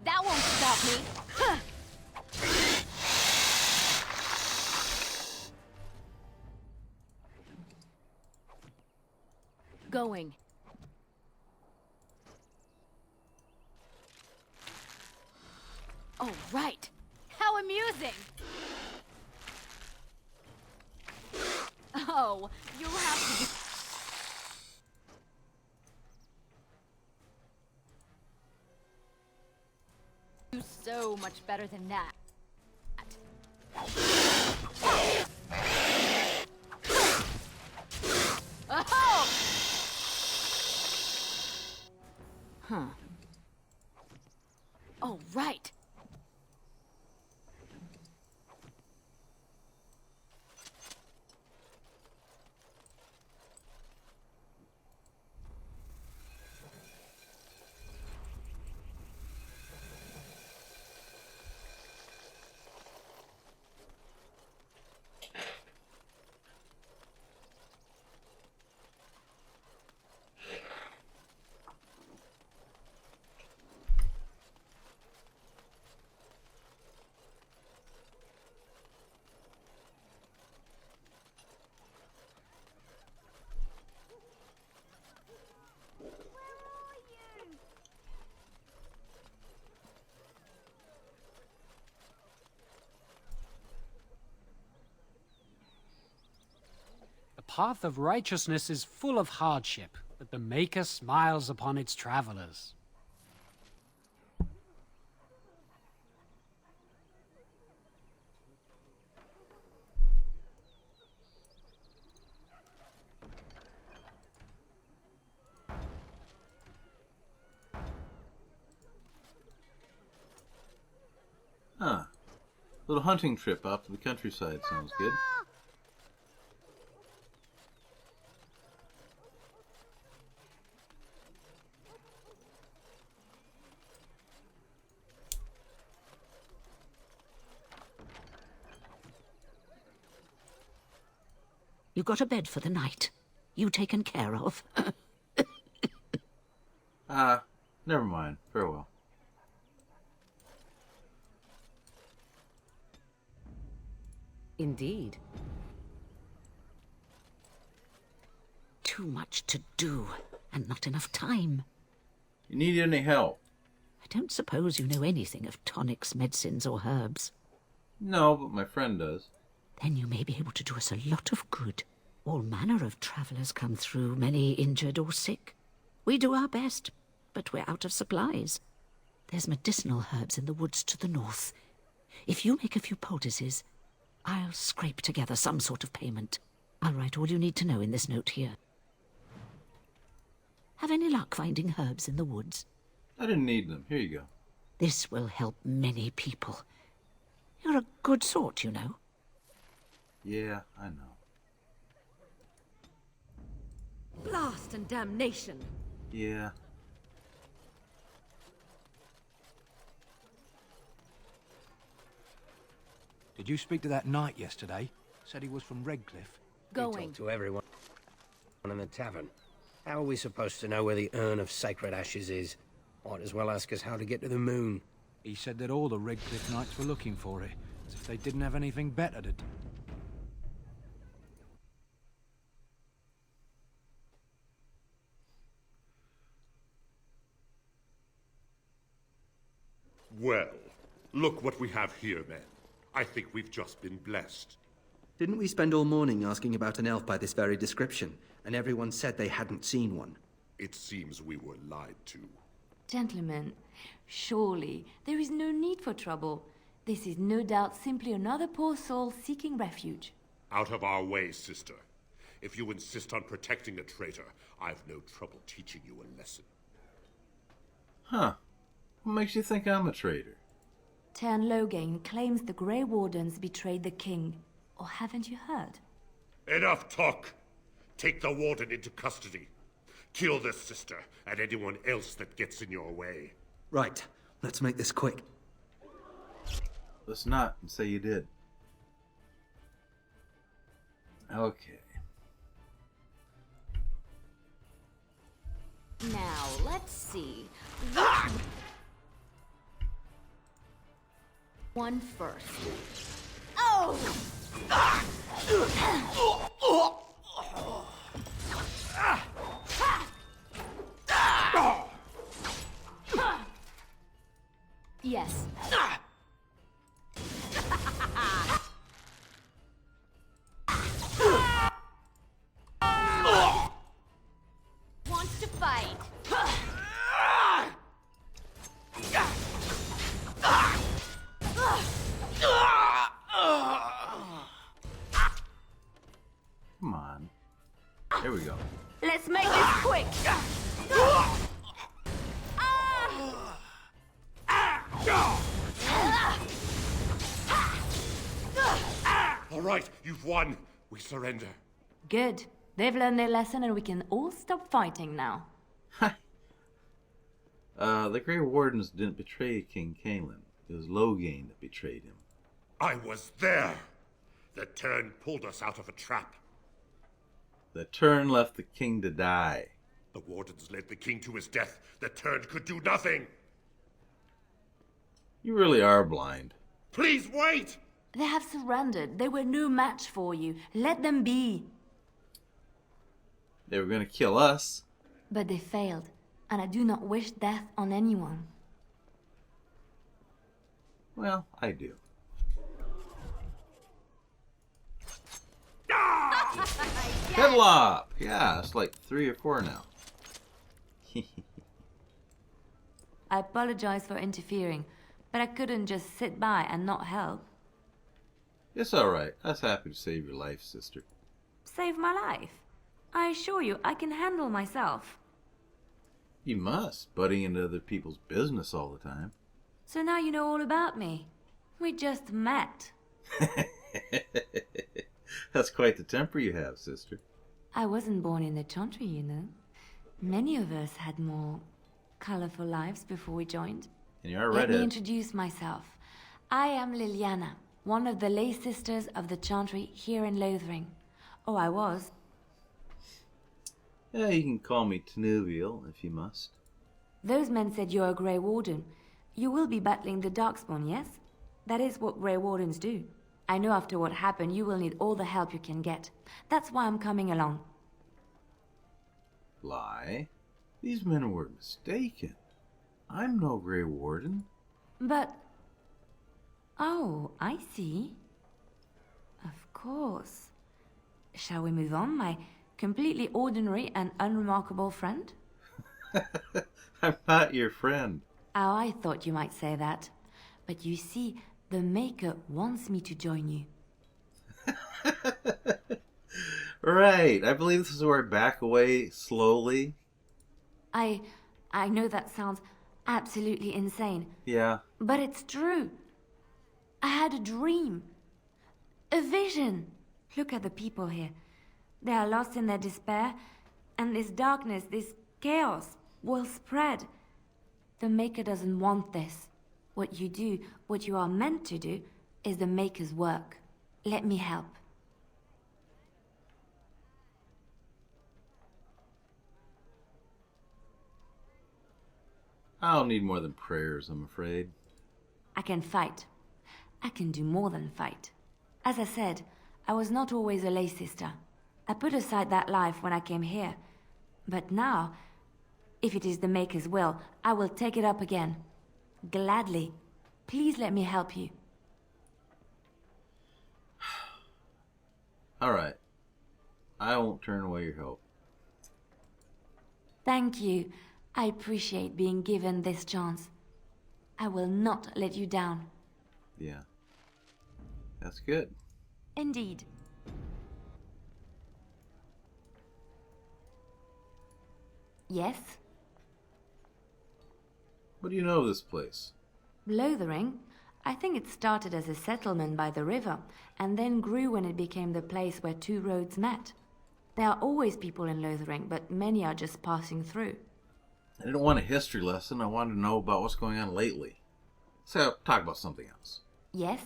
S4: That won't stop me. Huh. Going. Oh, right. How amusing! Oh, you'll have to do so much better than that. Oh! Huh. Oh, right.
S15: The path of righteousness is full of hardship, but the Maker smiles upon its travelers.
S1: Huh. Little hunting trip out to the countryside sounds good.
S19: You got a bed for the night? You taken care of?
S1: Never mind. Farewell.
S6: Indeed.
S19: Too much to do, and not enough time.
S1: You need any help?
S19: I don't suppose you know anything of tonics, medicines, or herbs.
S1: No, but my friend does.
S19: Then you may be able to do us a lot of good. All manner of travellers come through, many injured or sick. We do our best, but we're out of supplies. There's medicinal herbs in the woods to the north. If you make a few poultices, I'll scrape together some sort of payment. I'll write all you need to know in this note here. Have any luck finding herbs in the woods?
S1: I didn't need them. Here you go.
S19: This will help many people. You're a good sort, you know.
S1: Yeah, I know.
S6: Blast and damnation!
S1: Yeah.
S20: Did you speak to that knight yesterday? Said he was from Redcliffe.
S4: Going.
S10: To everyone in the tavern. How are we supposed to know where the urn of sacred ashes is? Might as well ask us how to get to the moon.
S20: He said that all the Redcliffe knights were looking for it, as if they didn't have anything better to do.
S21: Well, look what we have here, men. I think we've just been blessed.
S22: Didn't we spend all morning asking about an elf by this very description, and everyone said they hadn't seen one?
S21: It seems we were lied to.
S23: Gentlemen, surely there is no need for trouble. This is no doubt simply another poor soul seeking refuge.
S21: Out of our way, sister. If you insist on protecting a traitor, I've no trouble teaching you a lesson.
S1: Huh. What makes you think I'm a traitor?
S23: Tern Logain claims the Grey Wardens betrayed the king. Or haven't you heard?
S21: Enough talk! Take the warden into custody. Kill this sister and anyone else that gets in your way.
S22: Right. Let's make this quick.
S1: Let's not and say you did. Okay.
S4: Now, let's see. One first. Oh! Yes. Wants to fight.
S1: Come on. There we go.
S11: Let's make this quick.
S21: right, you've won. We surrender.
S23: Good. They've learned their lesson and we can all stop fighting now.
S1: The Grey Wardens didn't betray King Kalen. It was Logain that betrayed him.
S21: I was there. The turn pulled us out of a trap.
S1: The turn left the king to die.
S21: The Wardens led the king to his death. The turn could do nothing.
S1: You really are blind.
S21: Please wait!
S23: They have surrendered. They were no match for you. Let them be.
S1: They were going to kill us.
S23: But they failed, and I do not wish death on anyone.
S1: Well, I do. Headlock! Yeah, it's like 3 or 4 now.
S23: I apologize for interfering, but I couldn't just sit by and not help.
S1: It's alright. I was happy to save your life, sister.
S23: Save my life. I assure you, I can handle myself.
S1: You must, butting into other people's business all the time.
S23: So now you know all about me. We just met.
S1: That's quite the temper you have, sister.
S23: I wasn't born in the Chantry, you know. Many of us had more colorful lives before we joined.
S1: And you're a
S23: Let
S1: redhead.
S23: me introduce myself. I am Liliana, one of the lay sisters of the Chantry here in Lothering. Oh, I was.
S1: Yeah, you can call me Tinuvial if you must.
S23: Those men said you're a Grey Warden. You will be battling the Darkspawn, yes? That is what Grey Wardens do. I know after what happened, you will need all the help you can get. That's why I'm coming along.
S1: Lie. These men were mistaken. I'm no Grey Warden.
S23: But... Oh, I see. Of course. Shall we move on, my completely ordinary and unremarkable friend?
S1: I'm not your friend.
S23: Oh, I thought you might say that. But you see, the Maker wants me to join you.
S1: Right. I believe this is where I back away slowly.
S23: I know that sounds absolutely insane.
S1: Yeah.
S23: But it's true. I had a dream. A vision. Look at the people here. They are lost in their despair, and this darkness, this chaos, will spread. The Maker doesn't want this. What you do, what you are meant to do, is the Maker's work. Let me help.
S1: I'll need more than prayers, I'm afraid.
S23: I can fight. I can do more than fight. As I said, I was not always a lay sister. I put aside that life when I came here. But now, if it is the Maker's will, I will take it up again. Gladly. Please let me help you.
S1: Alright. I won't turn away your help.
S23: Thank you. I appreciate being given this chance. I will not let you down.
S1: Yeah. That's good.
S23: Indeed. Yes?
S1: What do you know of this place?
S23: Lothering? I think it started as a settlement by the river, and then grew when it became the place where two roads met. There are always people in Lothering, but many are just passing through.
S1: I didn't want a history lesson. I wanted to know about what's going on lately. So, talk about something else.
S23: Yes?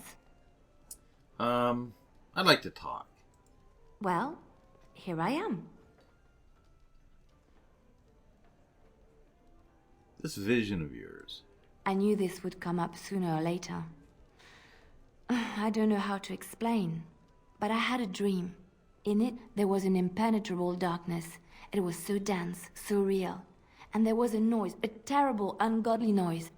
S1: I'd like to talk.
S23: Well, here I am.
S1: This vision of yours.
S23: I knew this would come up sooner or later. I don't know how to explain, but I had a dream. In it, there was an impenetrable darkness. It was so dense, so real. And there was a noise, a terrible, ungodly noise.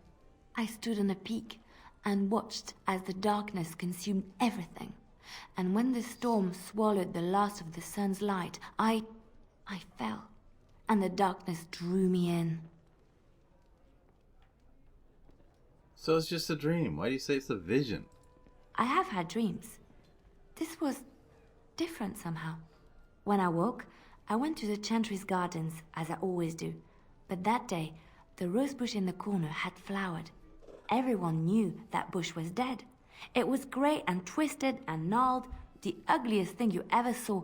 S23: I stood on a peak and watched as the darkness consumed everything. And when the storm swallowed the last of the sun's light, I fell, and the darkness drew me in.
S1: So it's just a dream. Why do you say it's a vision?
S23: I have had dreams. This was different somehow. When I woke, I went to the Chantry's gardens, as I always do. But that day, the rose bush in the corner had flowered. Everyone knew that bush was dead. It was grey and twisted and gnarled, the ugliest thing you ever saw,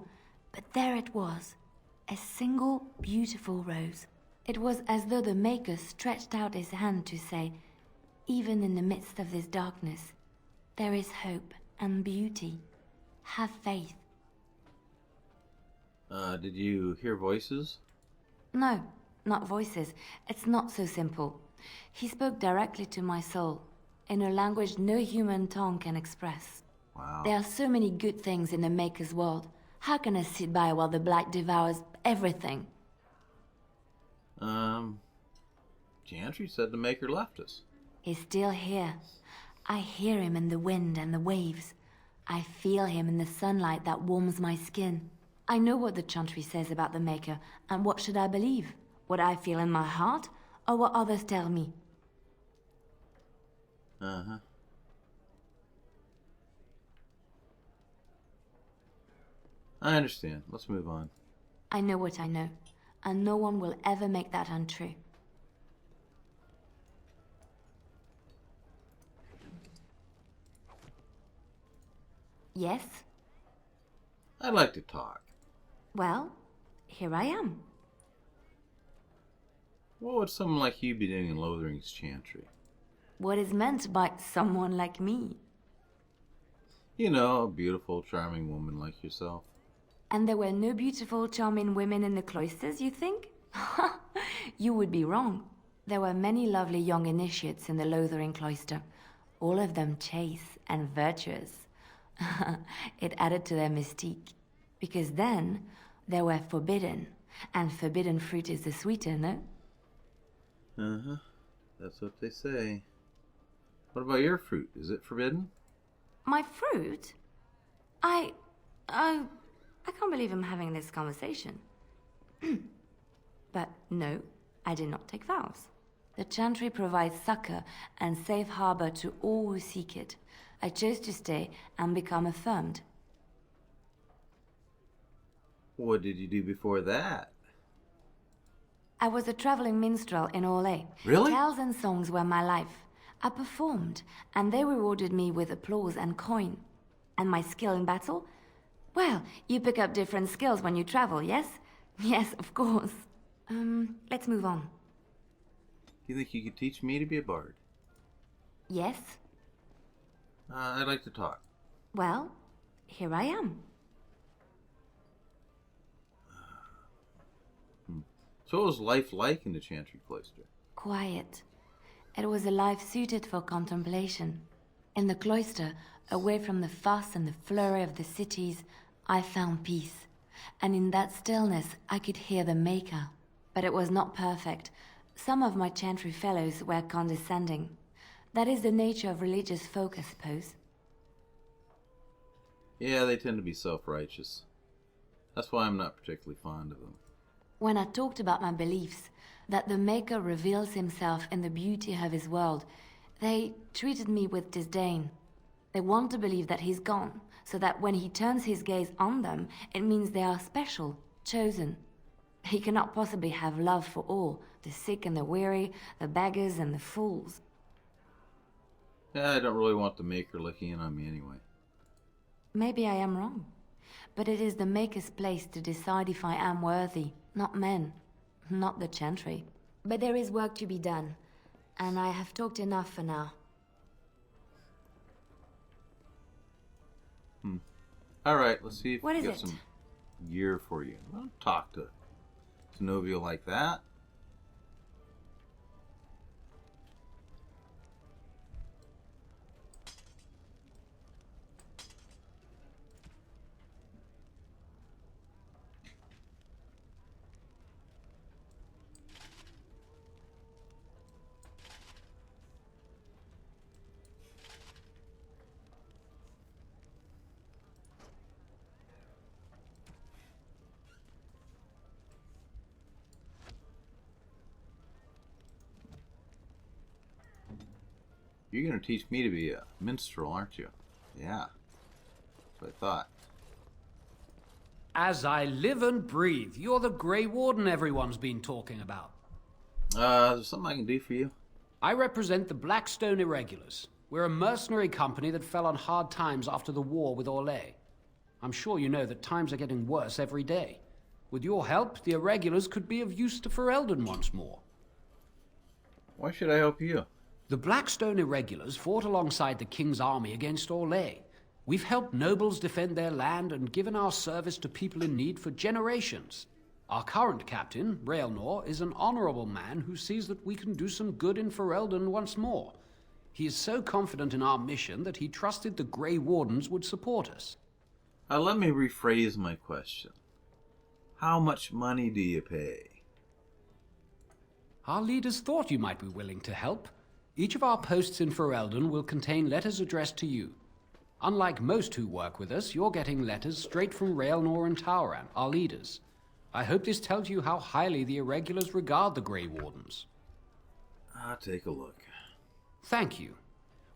S23: but there it was, a single beautiful rose. It was as though the Maker stretched out his hand to say, even in the midst of this darkness, there is hope and beauty. Have faith.
S1: Did you hear voices?
S23: No, not voices. It's not so simple. He spoke directly to my soul, in a language no human tongue can express.
S1: Wow.
S23: There are so many good things in the Maker's world. How can I sit by while the Blight devours everything?
S1: Chantry said the Maker left us.
S23: He's still here. I hear him in the wind and the waves. I feel him in the sunlight that warms my skin. I know what the Chantry says about the Maker, and what should I believe? What I feel in my heart, or what others tell me?
S1: Uh-huh. I understand. Let's move on.
S23: I know what I know, and no one will ever make that untrue. Yes?
S1: I'd like to talk.
S23: Well, here I am.
S1: What would someone like you be doing in Lothering's Chantry?
S23: What is meant by someone like me?
S1: You know, a beautiful, charming woman like yourself.
S23: And there were no beautiful, charming women in the cloisters, you think? You would be wrong. There were many lovely young initiates in the Lothering cloister, all of them chaste and virtuous. It added to their mystique, because then they were forbidden, and forbidden fruit is the sweeter, no?
S1: Uh-huh. That's what they say. What about your fruit? Is it forbidden?
S23: My fruit? I can't believe I'm having this conversation. But no, I did not take vows. The Chantry provides succor and safe harbor to all who seek it. I chose to stay and become affirmed.
S1: What did you do before that?
S23: I was a traveling minstrel in Orlais.
S1: Really?
S23: Tales and songs were my life. I performed, and they rewarded me with applause and coin. And my skill in battle? Well, you pick up different skills when you travel, yes? Yes, of course. Let's move on.
S1: You think you could teach me to be a bard?
S23: Yes?
S1: I'd like to talk.
S23: Well, here I am.
S1: So what was life like in the Chantry Cloister?
S23: Quiet. It was a life suited for contemplation. In the cloister, away from the fuss and the flurry of the cities, I found peace. And in that stillness, I could hear the Maker. But it was not perfect. Some of my Chantry fellows were condescending. That is the nature of religious folk, I suppose.
S1: Yeah, they tend to be self-righteous. That's why I'm not particularly fond of them.
S23: When I talked about my beliefs, that the Maker reveals himself in the beauty of his world, they treated me with disdain. They want to believe that he's gone, so that when he turns his gaze on them, it means they are special, chosen. He cannot possibly have love for all, the sick and the weary, the beggars and the fools.
S1: Yeah, I don't really want the Maker looking in on me anyway.
S23: Maybe I am wrong. But it is the Maker's place to decide if I am worthy, not men, not the Chantry. But there is work to be done, and I have talked enough for now.
S1: Alright, let's see if
S23: What
S1: we
S23: is
S1: get
S23: it?
S1: some gear for you. Don't talk to Tinuvial like that. You're going to teach me to be a minstrel, aren't you? Yeah. That's what I thought.
S15: As I live and breathe, you're the Grey Warden everyone's been talking about.
S1: Is there something I can do for you?
S15: I represent the Blackstone Irregulars. We're a mercenary company that fell on hard times after the war with Orlais. I'm sure you know that times are getting worse every day. With your help, the irregulars could be of use to Ferelden once more.
S1: Why should I help you?
S15: The Blackstone irregulars fought alongside the King's army against Orlais. We've helped nobles defend their land and given our service to people in need for generations. Our current captain, Raelnor, is an honorable man who sees that we can do some good in Ferelden once more. He is so confident in our mission that he trusted the Grey Wardens would support us.
S1: Let me rephrase my question. How much money do you pay?
S15: Our leaders thought you might be willing to help. Each of our posts in Ferelden will contain letters addressed to you. Unlike most who work with us, you're getting letters straight from Raelnor and Tauran, our leaders. I hope this tells you how highly the irregulars regard the Grey Wardens.
S1: I'll take a look.
S15: Thank you.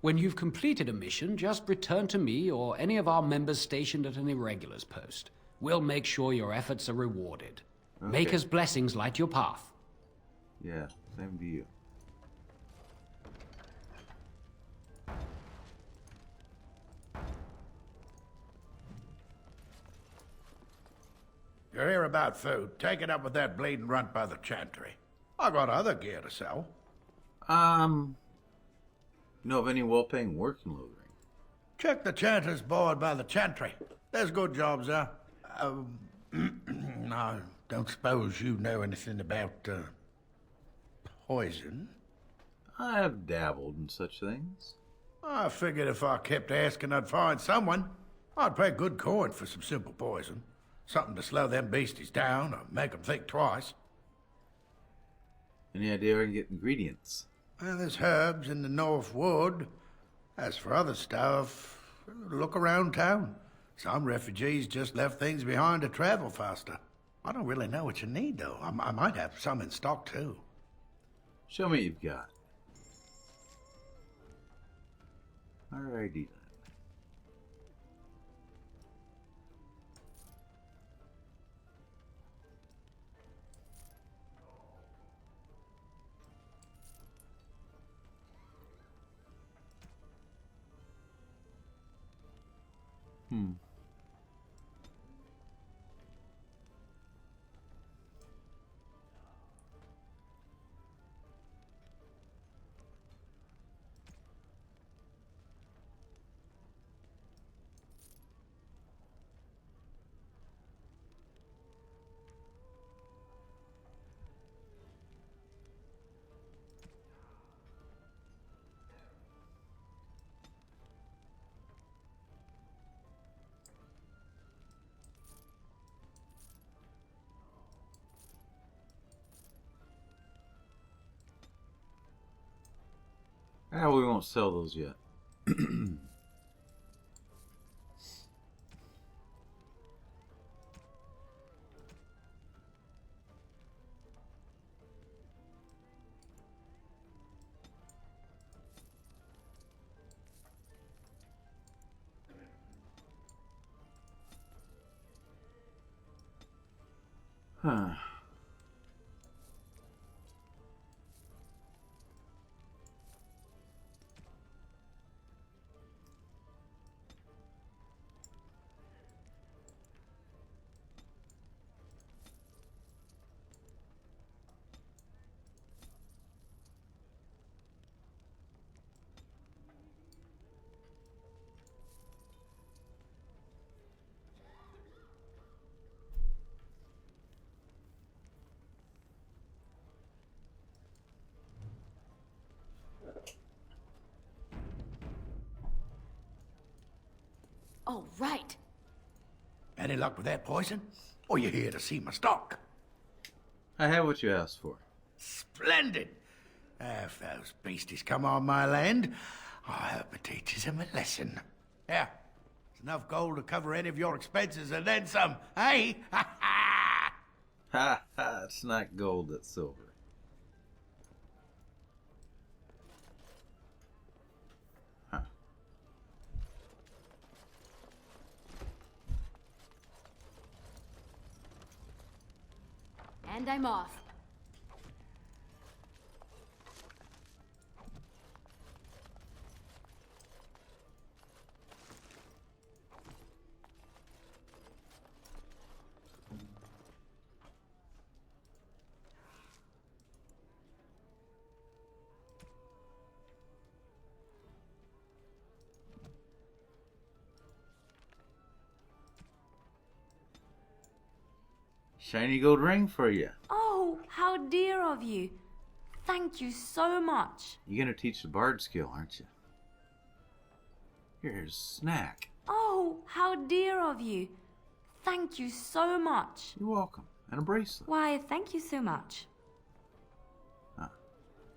S15: When you've completed a mission, just return to me or any of our members stationed at an irregulars post. We'll make sure your efforts are rewarded.
S1: Okay.
S15: Maker's blessings light your path.
S1: Yeah, same to you.
S7: You're here about food. Take it up with that bleeding runt by the chantry. I got other gear to sell.
S1: You know of any well-paying work in Lothering?
S7: Check the chanter's board by the chantry. There's good jobs there. I don't suppose you know anything about, poison?
S1: I have dabbled in such things.
S7: I figured if I kept asking, I'd find someone. I'd pay good coin for some simple poison. Something to slow them beasties down or make them think twice.
S1: Any idea where I can get ingredients?
S7: Well, there's herbs in the North Wood. As for other stuff, look around town. Some refugees just left things behind to travel faster. I don't really know what you need, though. I might have some in stock, too.
S1: Show me what you've got. Alrighty then. We won't sell those yet. Huh.
S11: Oh, right.
S7: Any luck with that poison? Or you here to see my stock?
S1: I have what you asked for.
S7: Splendid! If those beasties come on my land, I hope it teaches them a lesson. Yeah, it's enough gold to cover any of your expenses and then some, eh? Ha ha!
S1: Ha ha, it's not gold, it's silver.
S4: And I'm off.
S1: shiny gold ring for you.
S23: Oh, how dear of you. Thank you so much.
S1: You're gonna teach the bard skill, aren't you? Here's a snack.
S23: Oh, how dear of you. Thank you so much.
S1: You're welcome. And a bracelet.
S23: Why, thank you so much.
S1: Huh.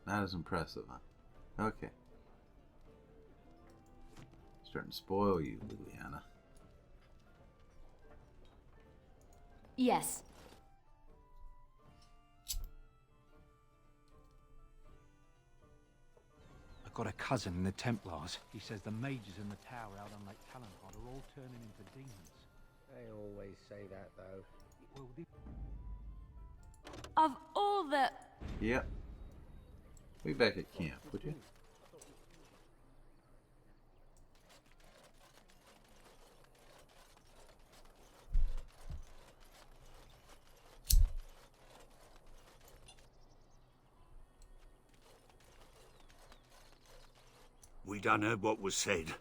S1: Not as impressive, huh? Okay. Starting to spoil you, Liliana.
S4: Yes.
S20: I've got a cousin in the Templars. He says the mages in the tower out on Lake Talonhard are all turning into demons.
S3: They always say that, though.
S20: Well,
S23: Of all the...
S1: Yep. Be back at camp, would you?
S2: We done heard what was said.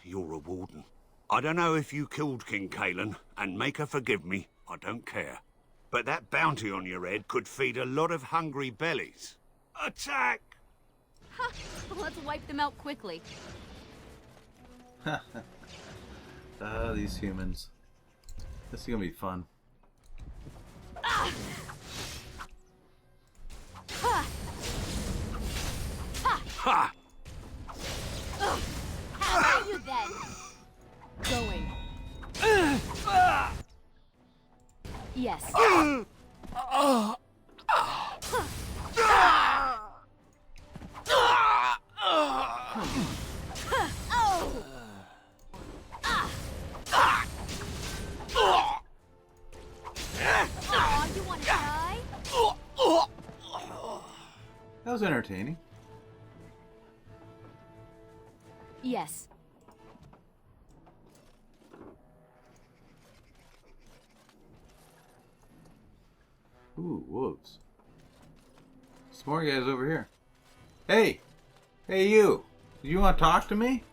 S2: You're a warden. I don't know if you killed King Kalen, and make her forgive me, I don't care. But that bounty on your head could feed a lot of hungry bellies. Attack!
S4: Ha! Let's wipe them out quickly.
S1: These humans. This is gonna be fun.
S4: Ah! Ha! Ha!
S2: Ha!
S4: How are you then? Going. Yes. Oh, you want to die?
S1: That was entertaining.
S4: Yes.
S1: Ooh, wolves. Some more guys over here. Hey! Hey, you! Do you want to talk to me?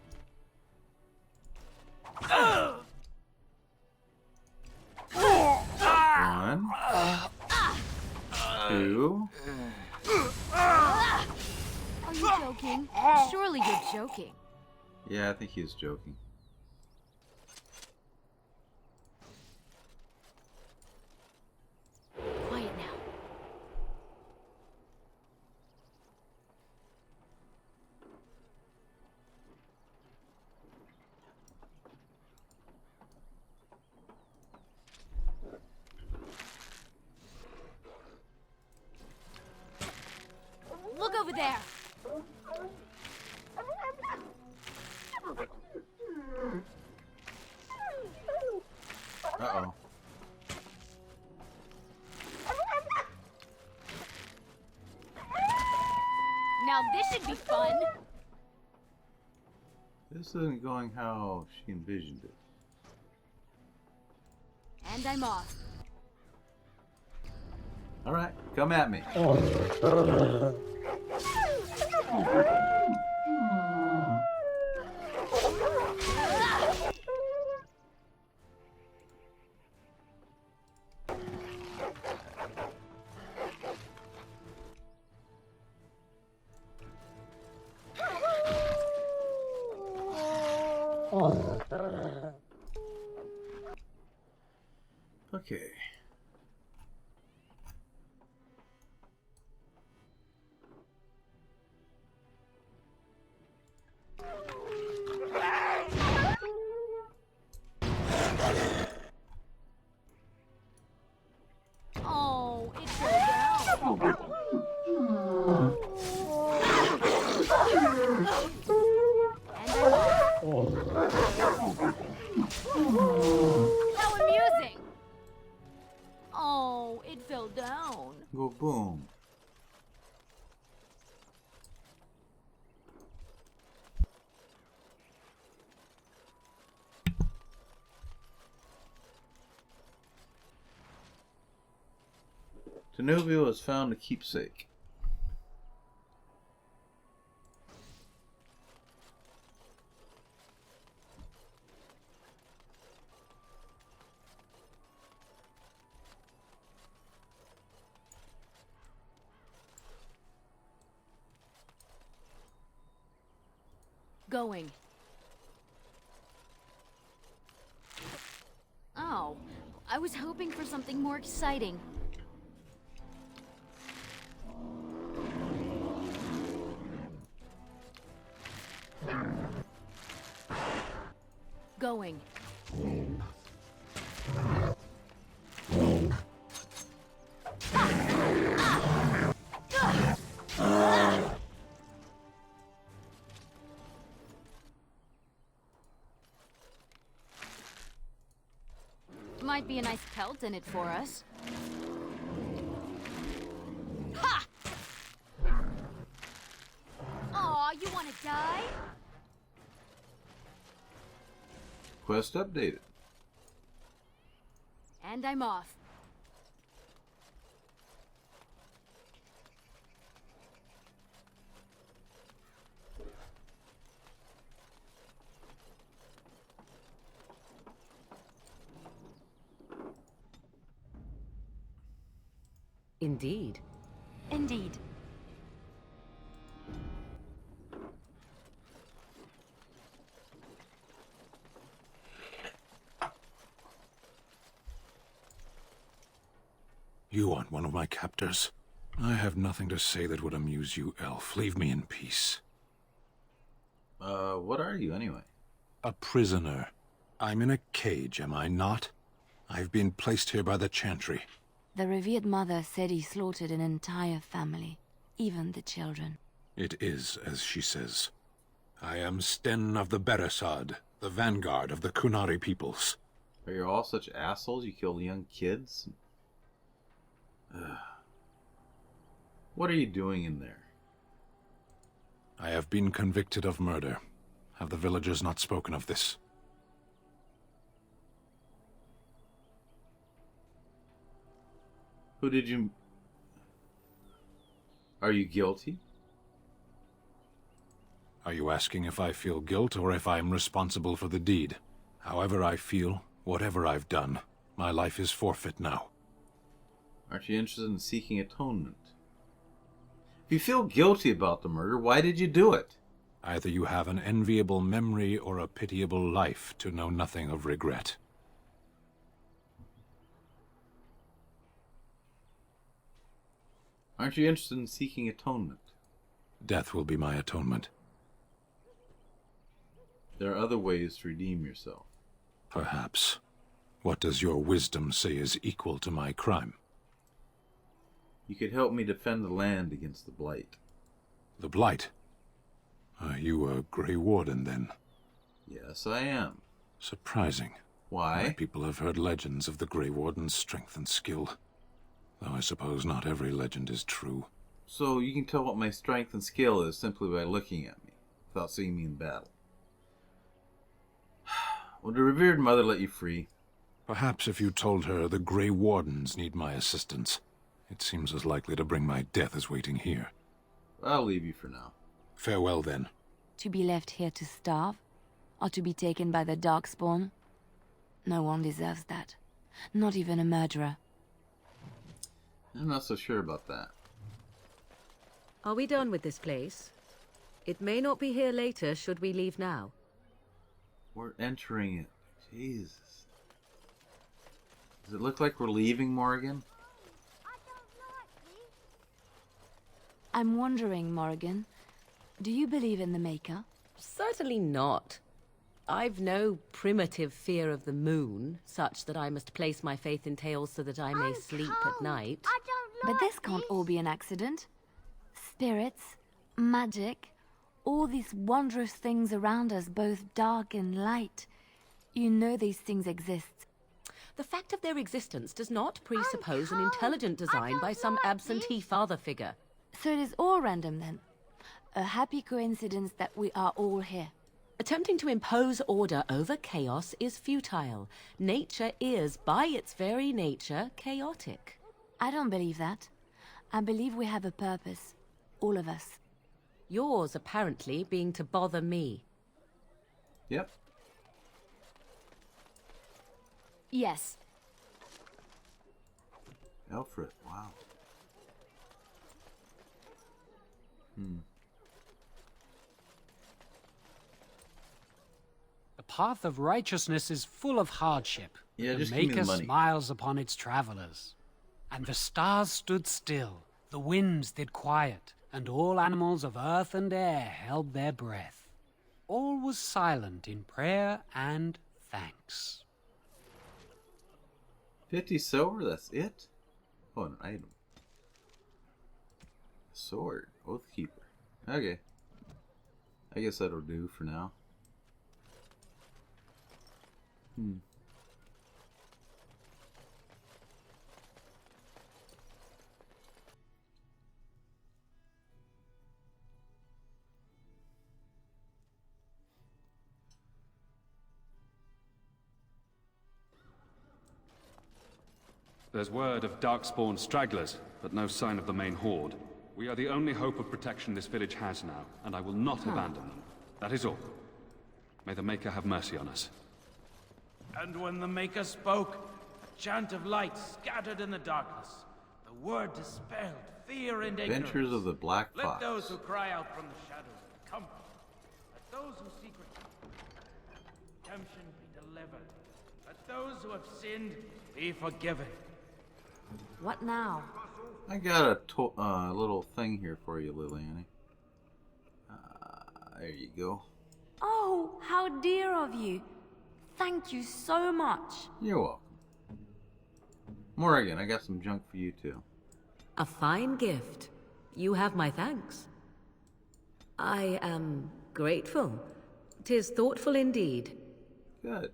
S1: One. Two.
S4: Are you joking? Surely you're joking.
S1: Yeah, I think he was joking.
S4: Quiet now. Look over there.
S1: Uh-oh.
S4: Now this should be fun.
S1: This isn't going how she envisioned it.
S4: And I'm off.
S1: Alright, come at me. Okay.
S4: Oh, it fell down. And I'm off. How amusing! Oh, it fell down.
S1: Go boom. Tinuvial has found a keepsake.
S4: Going. Oh, I was hoping for something more exciting. Going. Might be a nice pelt in it for us. Ha! Aw, you wanna die?
S1: Quest updated.
S4: And I'm off.
S6: Indeed.
S23: Indeed.
S16: You want one of my captors? I have nothing to say that would amuse you, elf. Leave me in peace.
S1: What are you, anyway?
S16: A prisoner. I'm in a cage, am I not? I've been placed here by the Chantry.
S23: The revered mother said he slaughtered an entire family, even the children.
S16: It is as she says. I am Sten of the Beresad, the vanguard of the Kunari peoples.
S1: Are you all such assholes? You kill young kids? What are you doing in there?
S16: I have been convicted of murder. Have the villagers not spoken of this?
S1: Who did you... Are you guilty?
S16: Are you asking if I feel guilt or if I am responsible for the deed? However I feel, whatever I've done, my life is forfeit now.
S1: Aren't you interested in seeking atonement? If you feel guilty about the murder, why did you do it?
S16: Either you have an enviable memory or a pitiable life to know nothing of regret.
S1: Aren't you interested in seeking atonement?
S16: Death will be my atonement.
S1: There are other ways to redeem yourself.
S16: Perhaps. What does your wisdom say is equal to my crime?
S1: You could help me defend the land against the Blight.
S16: The Blight? Are you a Grey Warden, then?
S1: Yes, I am.
S16: Surprising.
S1: Why?
S16: My people have heard legends of the Grey Warden's strength and skill. Though I suppose not every legend is true.
S1: So you can tell what my strength and skill is simply by looking at me, without seeing me in battle. Would the revered mother let you free?
S16: Perhaps if you told her the Grey Wardens need my assistance. It seems as likely to bring my death as waiting here.
S1: I'll leave you for now.
S16: Farewell, then.
S23: To be left here to starve? Or to be taken by the Darkspawn? No one deserves that. Not even a murderer.
S1: I'm not so sure about that.
S6: Are we done with this place? It may not be here later should we leave now.
S1: We're entering it. Jesus. Does it look like we're leaving, Morrigan?
S23: I'm wondering, Morrigan, do you believe in the Maker?
S6: Certainly not. I've no primitive fear of the moon, such that I must place my faith in tales so that I may sleep at night.
S23: But this can't all be an accident. Spirits, magic, all these wondrous things around us, both dark and light. You know these things exist.
S6: The fact of their existence does not presuppose an intelligent design by some absentee father figure.
S23: So it is all random then. A happy coincidence that we are all here.
S6: Attempting to impose order over chaos is futile. Nature is, by its very nature, chaotic.
S23: I don't believe that. I believe we have a purpose. All of us.
S6: Yours, apparently, being to bother me.
S1: Yep.
S4: Yes.
S1: Alfred, wow.
S15: path of righteousness is full of hardship.
S1: Yeah,
S15: the
S1: just give me the
S15: Maker
S1: money.
S15: smiles upon its travelers. And the stars stood still, the winds did quiet, and all animals of earth and air held their breath. All was silent in prayer and thanks.
S1: 50 silver, that's it? Oh, an item. Sword. Oathkeeper. Okay. I guess that'll do for now.
S8: There's word of Darkspawn stragglers, but no sign of the main horde. We are the only hope of protection this village has now, and I will not abandon them. That is all. May the Maker have mercy on us.
S9: And when the Maker spoke, a chant of light scattered in the darkness. The word dispelled fear and ignorance.
S1: Adventures of the Black
S9: Let
S1: Fox.
S9: those who cry out from the shadows be comforted. Let those who seek redemption be delivered. Let those who have sinned be forgiven.
S23: What now?
S1: I got a little thing here for you, Liliane. There you go.
S23: Oh, how dear of you. Thank you so much.
S1: You're welcome. Morrigan, I got some junk for you too.
S6: A fine gift. You have my thanks. I am grateful. 'Tis thoughtful indeed.
S1: Good.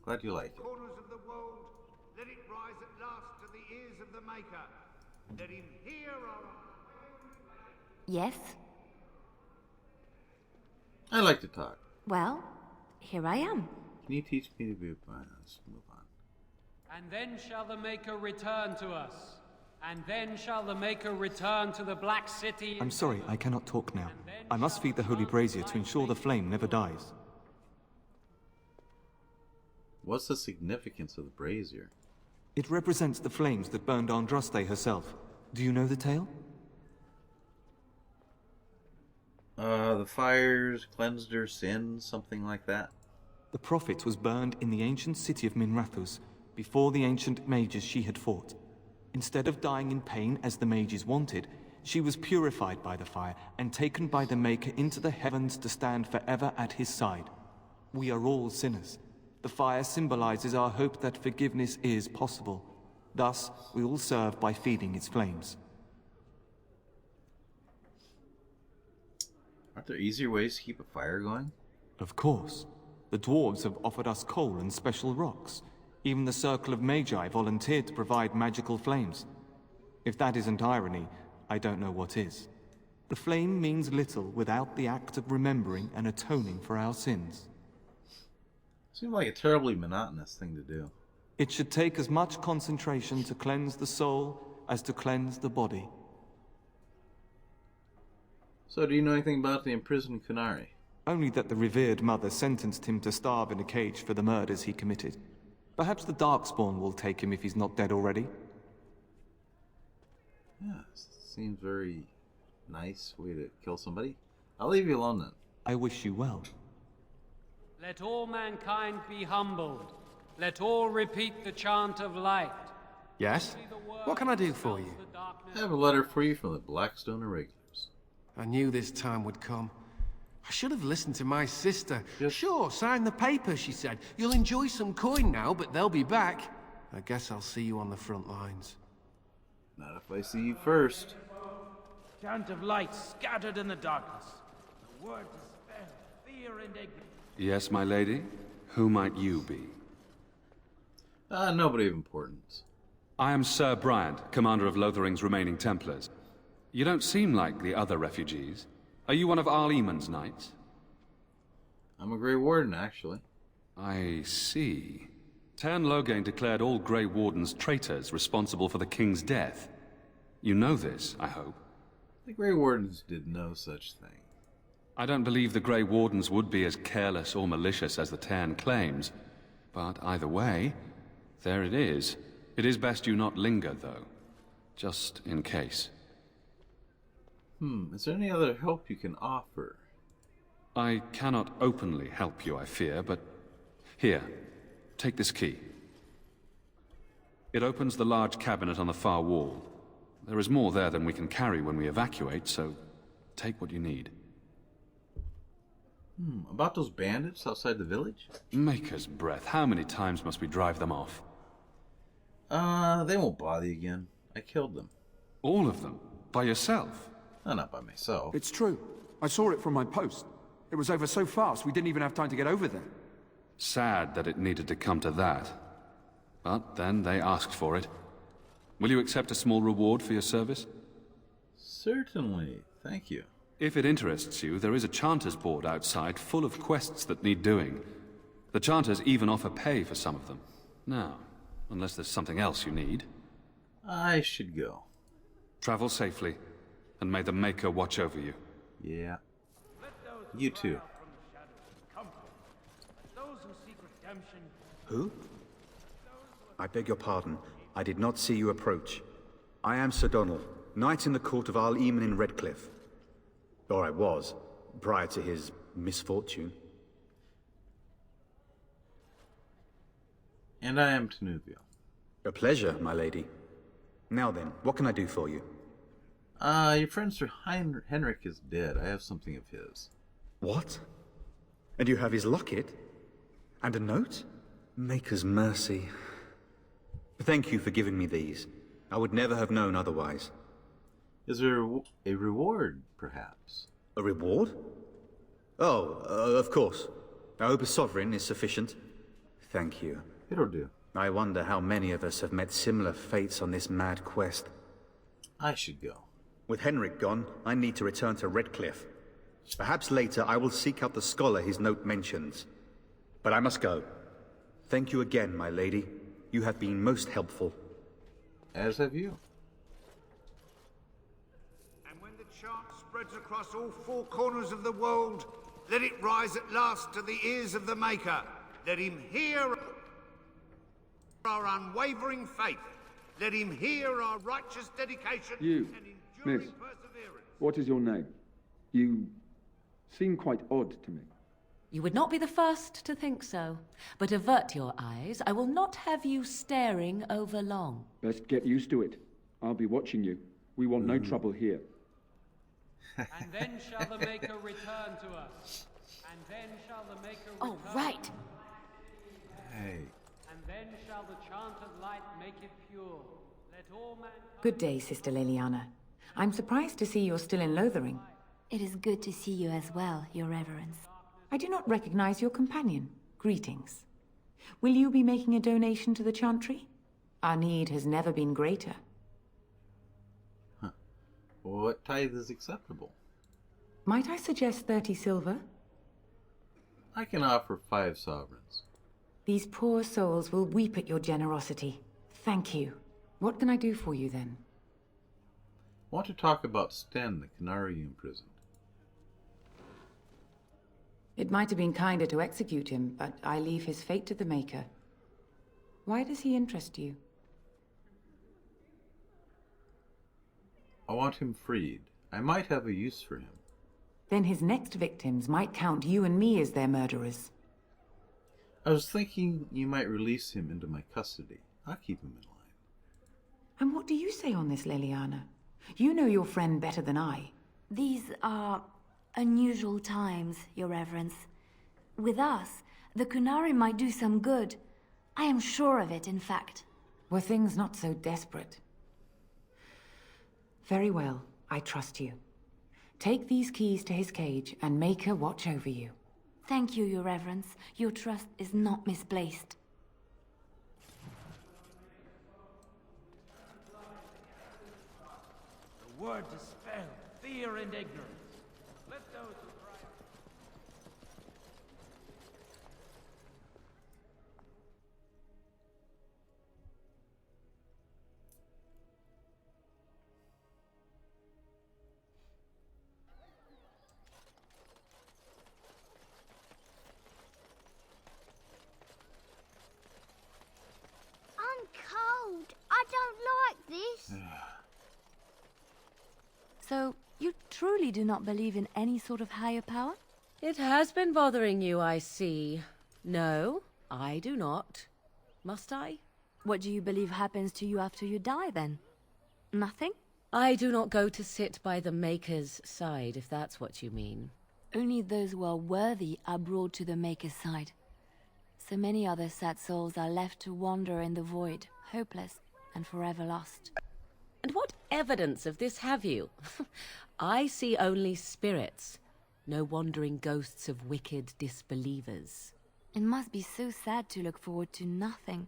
S1: Glad you like it.
S12: Corners of the world, let it rise at last to the ears of the Maker. Let him hear our...
S23: Yes?
S1: I like to talk.
S23: Well, here I am.
S1: Can you teach me to be a Let's move on.
S15: And then shall the Maker return to us. And then shall the Maker return to the Black City.
S13: I'm sorry, I cannot talk now. I must feed the holy brazier to ensure the flame never dies.
S1: What's the significance of the brazier?
S13: It represents the flames that burned Andraste herself. Do you know the tale?
S1: The fires cleansed her sins, something like that.
S13: The prophet was burned in the ancient city of Minrathous, before the ancient mages she had fought. Instead of dying in pain as the mages wanted, she was purified by the fire and taken by the Maker into the heavens to stand forever at his side. We are all sinners. The fire symbolizes our hope that forgiveness is possible. Thus, we all serve by feeding its flames.
S1: Aren't there easier ways to keep a fire going?
S13: Of course. The dwarves have offered us coal and special rocks. Even the Circle of Magi volunteered to provide magical flames. If that isn't irony, I don't know what is. The flame means little without the act of remembering and atoning for our sins.
S1: Seems like a terribly monotonous thing to do.
S13: It should take as much concentration to cleanse the soul as to cleanse the body.
S1: So, do you know anything about the imprisoned Kunari?
S13: Only that the revered mother sentenced him to starve in a cage for the murders he committed. Perhaps the Darkspawn will take him if he's not dead already.
S1: Yeah, seems very nice way to kill somebody. I'll leave you alone then.
S13: I wish you well.
S15: Let all mankind be humbled. Let all repeat the chant of light.
S24: Yes? What can I do for you?
S1: I have a letter for you from the Blackstone Irregulars.
S24: I knew this time would come. I should have listened to my sister. Sure, sign the paper, she said. You'll enjoy some coin now, but they'll be back. I guess I'll see you on the front lines.
S1: Not if I see you first.
S9: Chant of light scattered in the darkness. The word dispelled fear and ignorance.
S8: Yes, my lady? Who might you be?
S1: Nobody of importance.
S8: I am Sir Bryant, commander of Lothering's remaining Templars. You don't seem like the other refugees. Are you one of Arleman's knights?
S1: I'm a Grey Warden, actually.
S8: I see. Tern Loghain declared all Grey Wardens traitors responsible for the king's death. You know this, I hope.
S1: The Grey Wardens did no such thing.
S8: I don't believe the Grey Wardens would be as careless or malicious as the Tern claims. But either way, there it is. It is best you not linger, though. Just in case.
S1: Is there any other help you can offer?
S8: I cannot openly help you, I fear, but... Here, take this key. It opens the large cabinet on the far wall. There is more there than we can carry when we evacuate, so take what you need.
S1: About those bandits outside the village?
S8: Maker's breath, how many times must we drive them off?
S1: They won't bother you again. I killed them.
S8: All of them? By yourself?
S1: No, not by myself.
S5: It's true. I saw it from my post. It was over so fast, we didn't even have time to get over there.
S8: Sad that it needed to come to that. But then they asked for it. Will you accept a small reward for your service?
S1: Certainly. Thank you.
S8: If it interests you, there is a Chanters board outside full of quests that need doing. The Chanters even offer pay for some of them. Now, unless there's something else you need.
S1: I should go.
S8: Travel safely, and may the Maker watch over you.
S1: Yeah. You too.
S14: Who? I beg your pardon. I did not see you approach. I am Sir Donald, knight in the court of Arl Eamon in Redcliffe. Or I was, prior to his misfortune.
S1: And I am Tinuvial.
S14: A pleasure, my lady. Now then, what can I do for you?
S1: Your friend Sir Henrik is dead. I have something of his.
S14: What? And you have his locket? And a note? Maker's mercy. Thank you for giving me these. I would never have known otherwise.
S1: Is there a reward, perhaps?
S14: A reward? Oh, of course. I hope a sovereign is sufficient. Thank you.
S1: It'll do.
S14: I wonder how many of us have met similar fates on this mad quest.
S1: I should go.
S14: With Henrik gone, I need to return to Redcliffe. Perhaps later I will seek out the scholar his note mentions. But I must go. Thank you again, my lady. You have been most helpful.
S1: As have you.
S12: And when the chant spreads across all four corners of the world, let it rise at last to the ears of the Maker. Let him hear our unwavering faith. Let him hear our righteous dedication
S17: You,
S12: and enduring
S17: miss,
S12: perseverance.
S17: what is your name? You seem quite odd to me.
S6: You would not be the first to think so. But avert your eyes. I will not have you staring over long.
S17: Best get used to it. I'll be watching you. We want no trouble here.
S18: And then shall the Maker return to us. And then shall the Maker return.
S6: Oh, right.
S1: Hey.
S18: And then shall the chanted light make it pure. Let all man...
S25: Good day, Sister Leliana. I'm surprised to see you're still in Lothering.
S23: It is good to see you as well, Your Reverence.
S25: I do not recognize your companion. Greetings. Will you be making a donation to the Chantry? Our need has never been greater.
S1: What tithe is acceptable?
S25: Might I suggest 30 silver?
S1: I can offer 5 sovereigns.
S25: These poor souls will weep at your generosity. Thank you. What can I do for you then?
S1: I want to talk about Sten, the Canary you imprisoned.
S25: It might have been kinder to execute him, but I leave his fate to the Maker. Why does he interest you?
S1: I want him freed. I might have a use for him.
S25: Then his next victims might count you and me as their murderers.
S1: I was thinking you might release him into my custody. I'll keep him in line.
S25: And what do you say on this, Leliana? You know your friend better than I.
S23: These are unusual times, Your Reverence. With us, the Kunari might do some good. I am sure of it, in fact.
S25: Were things not so desperate? Very well, I trust you. Take these keys to his cage and make her watch over you.
S23: Thank you, Your Reverence. Your trust is not misplaced.
S9: The word dispel fear and ignorance. Let those who cry...
S26: I'm cold. I don't like this.
S23: So, you truly do not believe in any sort of higher power?
S6: It has been bothering you, I see. No, I do not. Must I?
S23: What do you believe happens to you after you die, then? Nothing?
S6: I do not go to sit by the Maker's side, if that's what you mean.
S23: Only those who are worthy are brought to the Maker's side. So many other sad souls are left to wander in the void, hopeless and forever lost.
S6: And what evidence of this have you? I see only spirits, no wandering ghosts of wicked disbelievers.
S23: It must be so sad to look forward to nothing,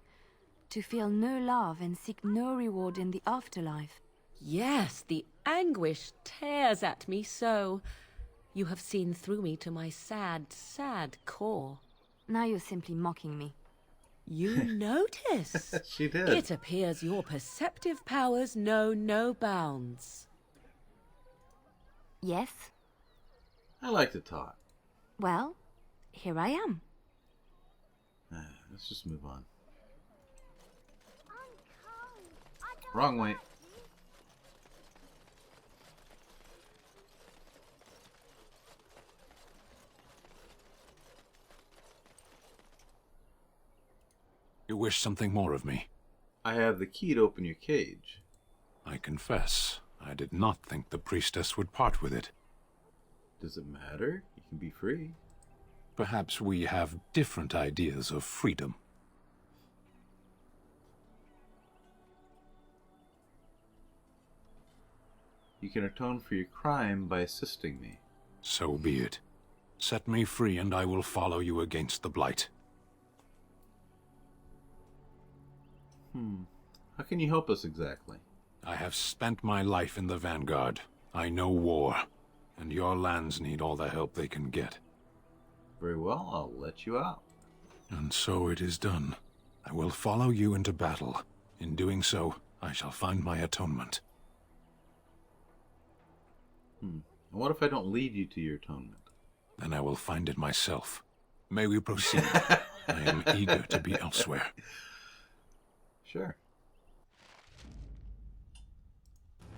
S23: to feel no love and seek no reward in the afterlife.
S6: Yes, the anguish tears at me so. You have seen through me to my sad, sad core.
S23: Now you're simply mocking me.
S6: You notice?
S1: She did.
S6: It appears your perceptive powers know no bounds.
S23: Yes?
S1: I like to talk.
S23: Well, here I am.
S1: Let's just move on. Wrong way.
S16: You wish something more of me?
S1: I have the key to open your cage.
S16: I confess, I did not think the priestess would part with it.
S1: Does it matter? You can be free.
S16: Perhaps we have different ideas of freedom.
S1: You can atone for your crime by assisting me.
S16: So be it. Set me free and I will follow you against the Blight.
S1: How can you help us exactly?
S16: I have spent my life in the Vanguard. I know war, and your lands need all the help they can get.
S1: Very well, I'll let you out.
S16: And so it is done. I will follow you into battle. In doing so, I shall find my atonement.
S1: What if I don't lead you to your atonement?
S16: Then I will find it myself. May we proceed? I am eager to be elsewhere.
S1: Sure.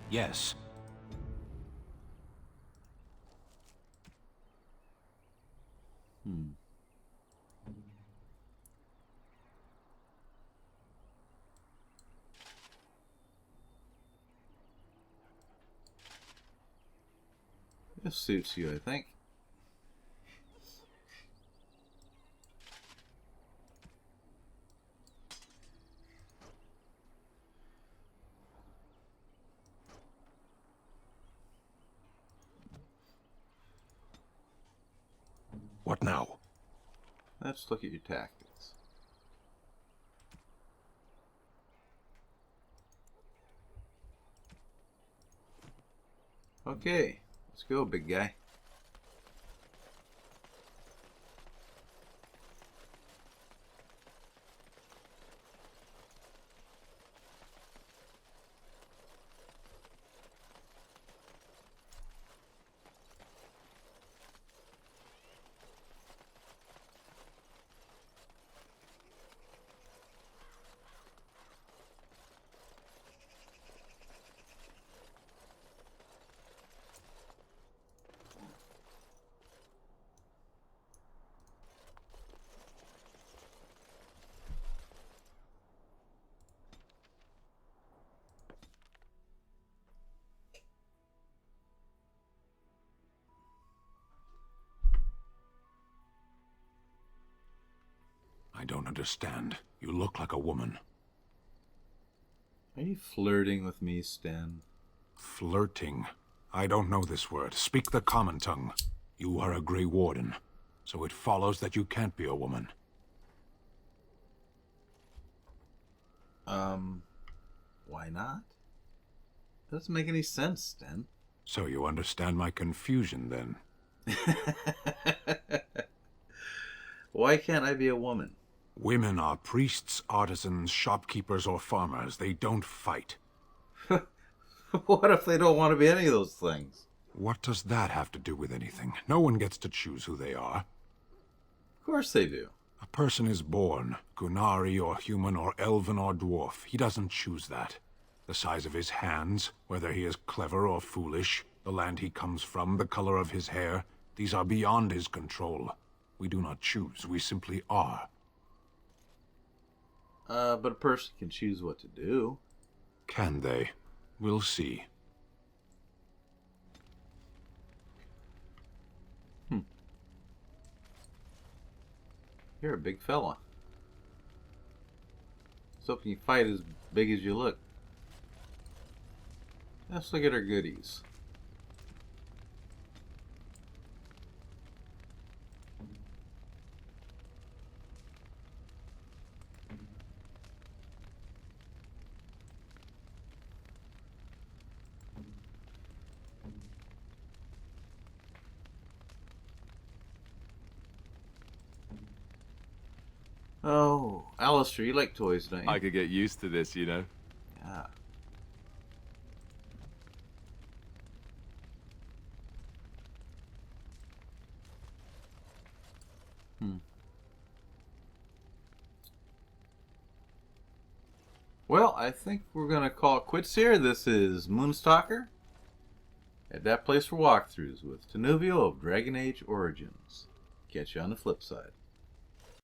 S16: Yes.
S1: This suits you, I think.
S16: What now?
S1: Let's look at your tactics. Okay, let's go, big guy.
S16: I don't understand. You look like a woman.
S1: Are you flirting with me, Stan?
S16: Flirting? I don't know this word. Speak the common tongue. You are a Grey Warden, so it follows that you can't be a woman.
S1: Why not? Doesn't make any sense, Stan.
S16: So you understand my confusion, then?
S1: Why can't I be a woman?
S16: Women are priests, artisans, shopkeepers, or farmers. They don't fight.
S1: What if they don't want to be any of those things?
S16: What does that have to do with anything? No one gets to choose who they are.
S1: Of course they do.
S16: A person is born, Gunari or human or elven or dwarf. He doesn't choose that. The size of his hands, whether he is clever or foolish, the land he comes from, the color of his hair. These are beyond his control. We do not choose, we simply are.
S1: But a person can choose what to do.
S16: Can they? We'll see.
S1: You're a big fella. Let's hope you fight as big as you look. Let's look at our goodies. Oh, Alistair, you like toys, don't you?
S7: I could get used to this, you know.
S1: Yeah. Well, I think we're going to call it quits here. This is Moonstalker at that place for walkthroughs with Tinuvial of Dragon Age Origins. Catch you on the flip side.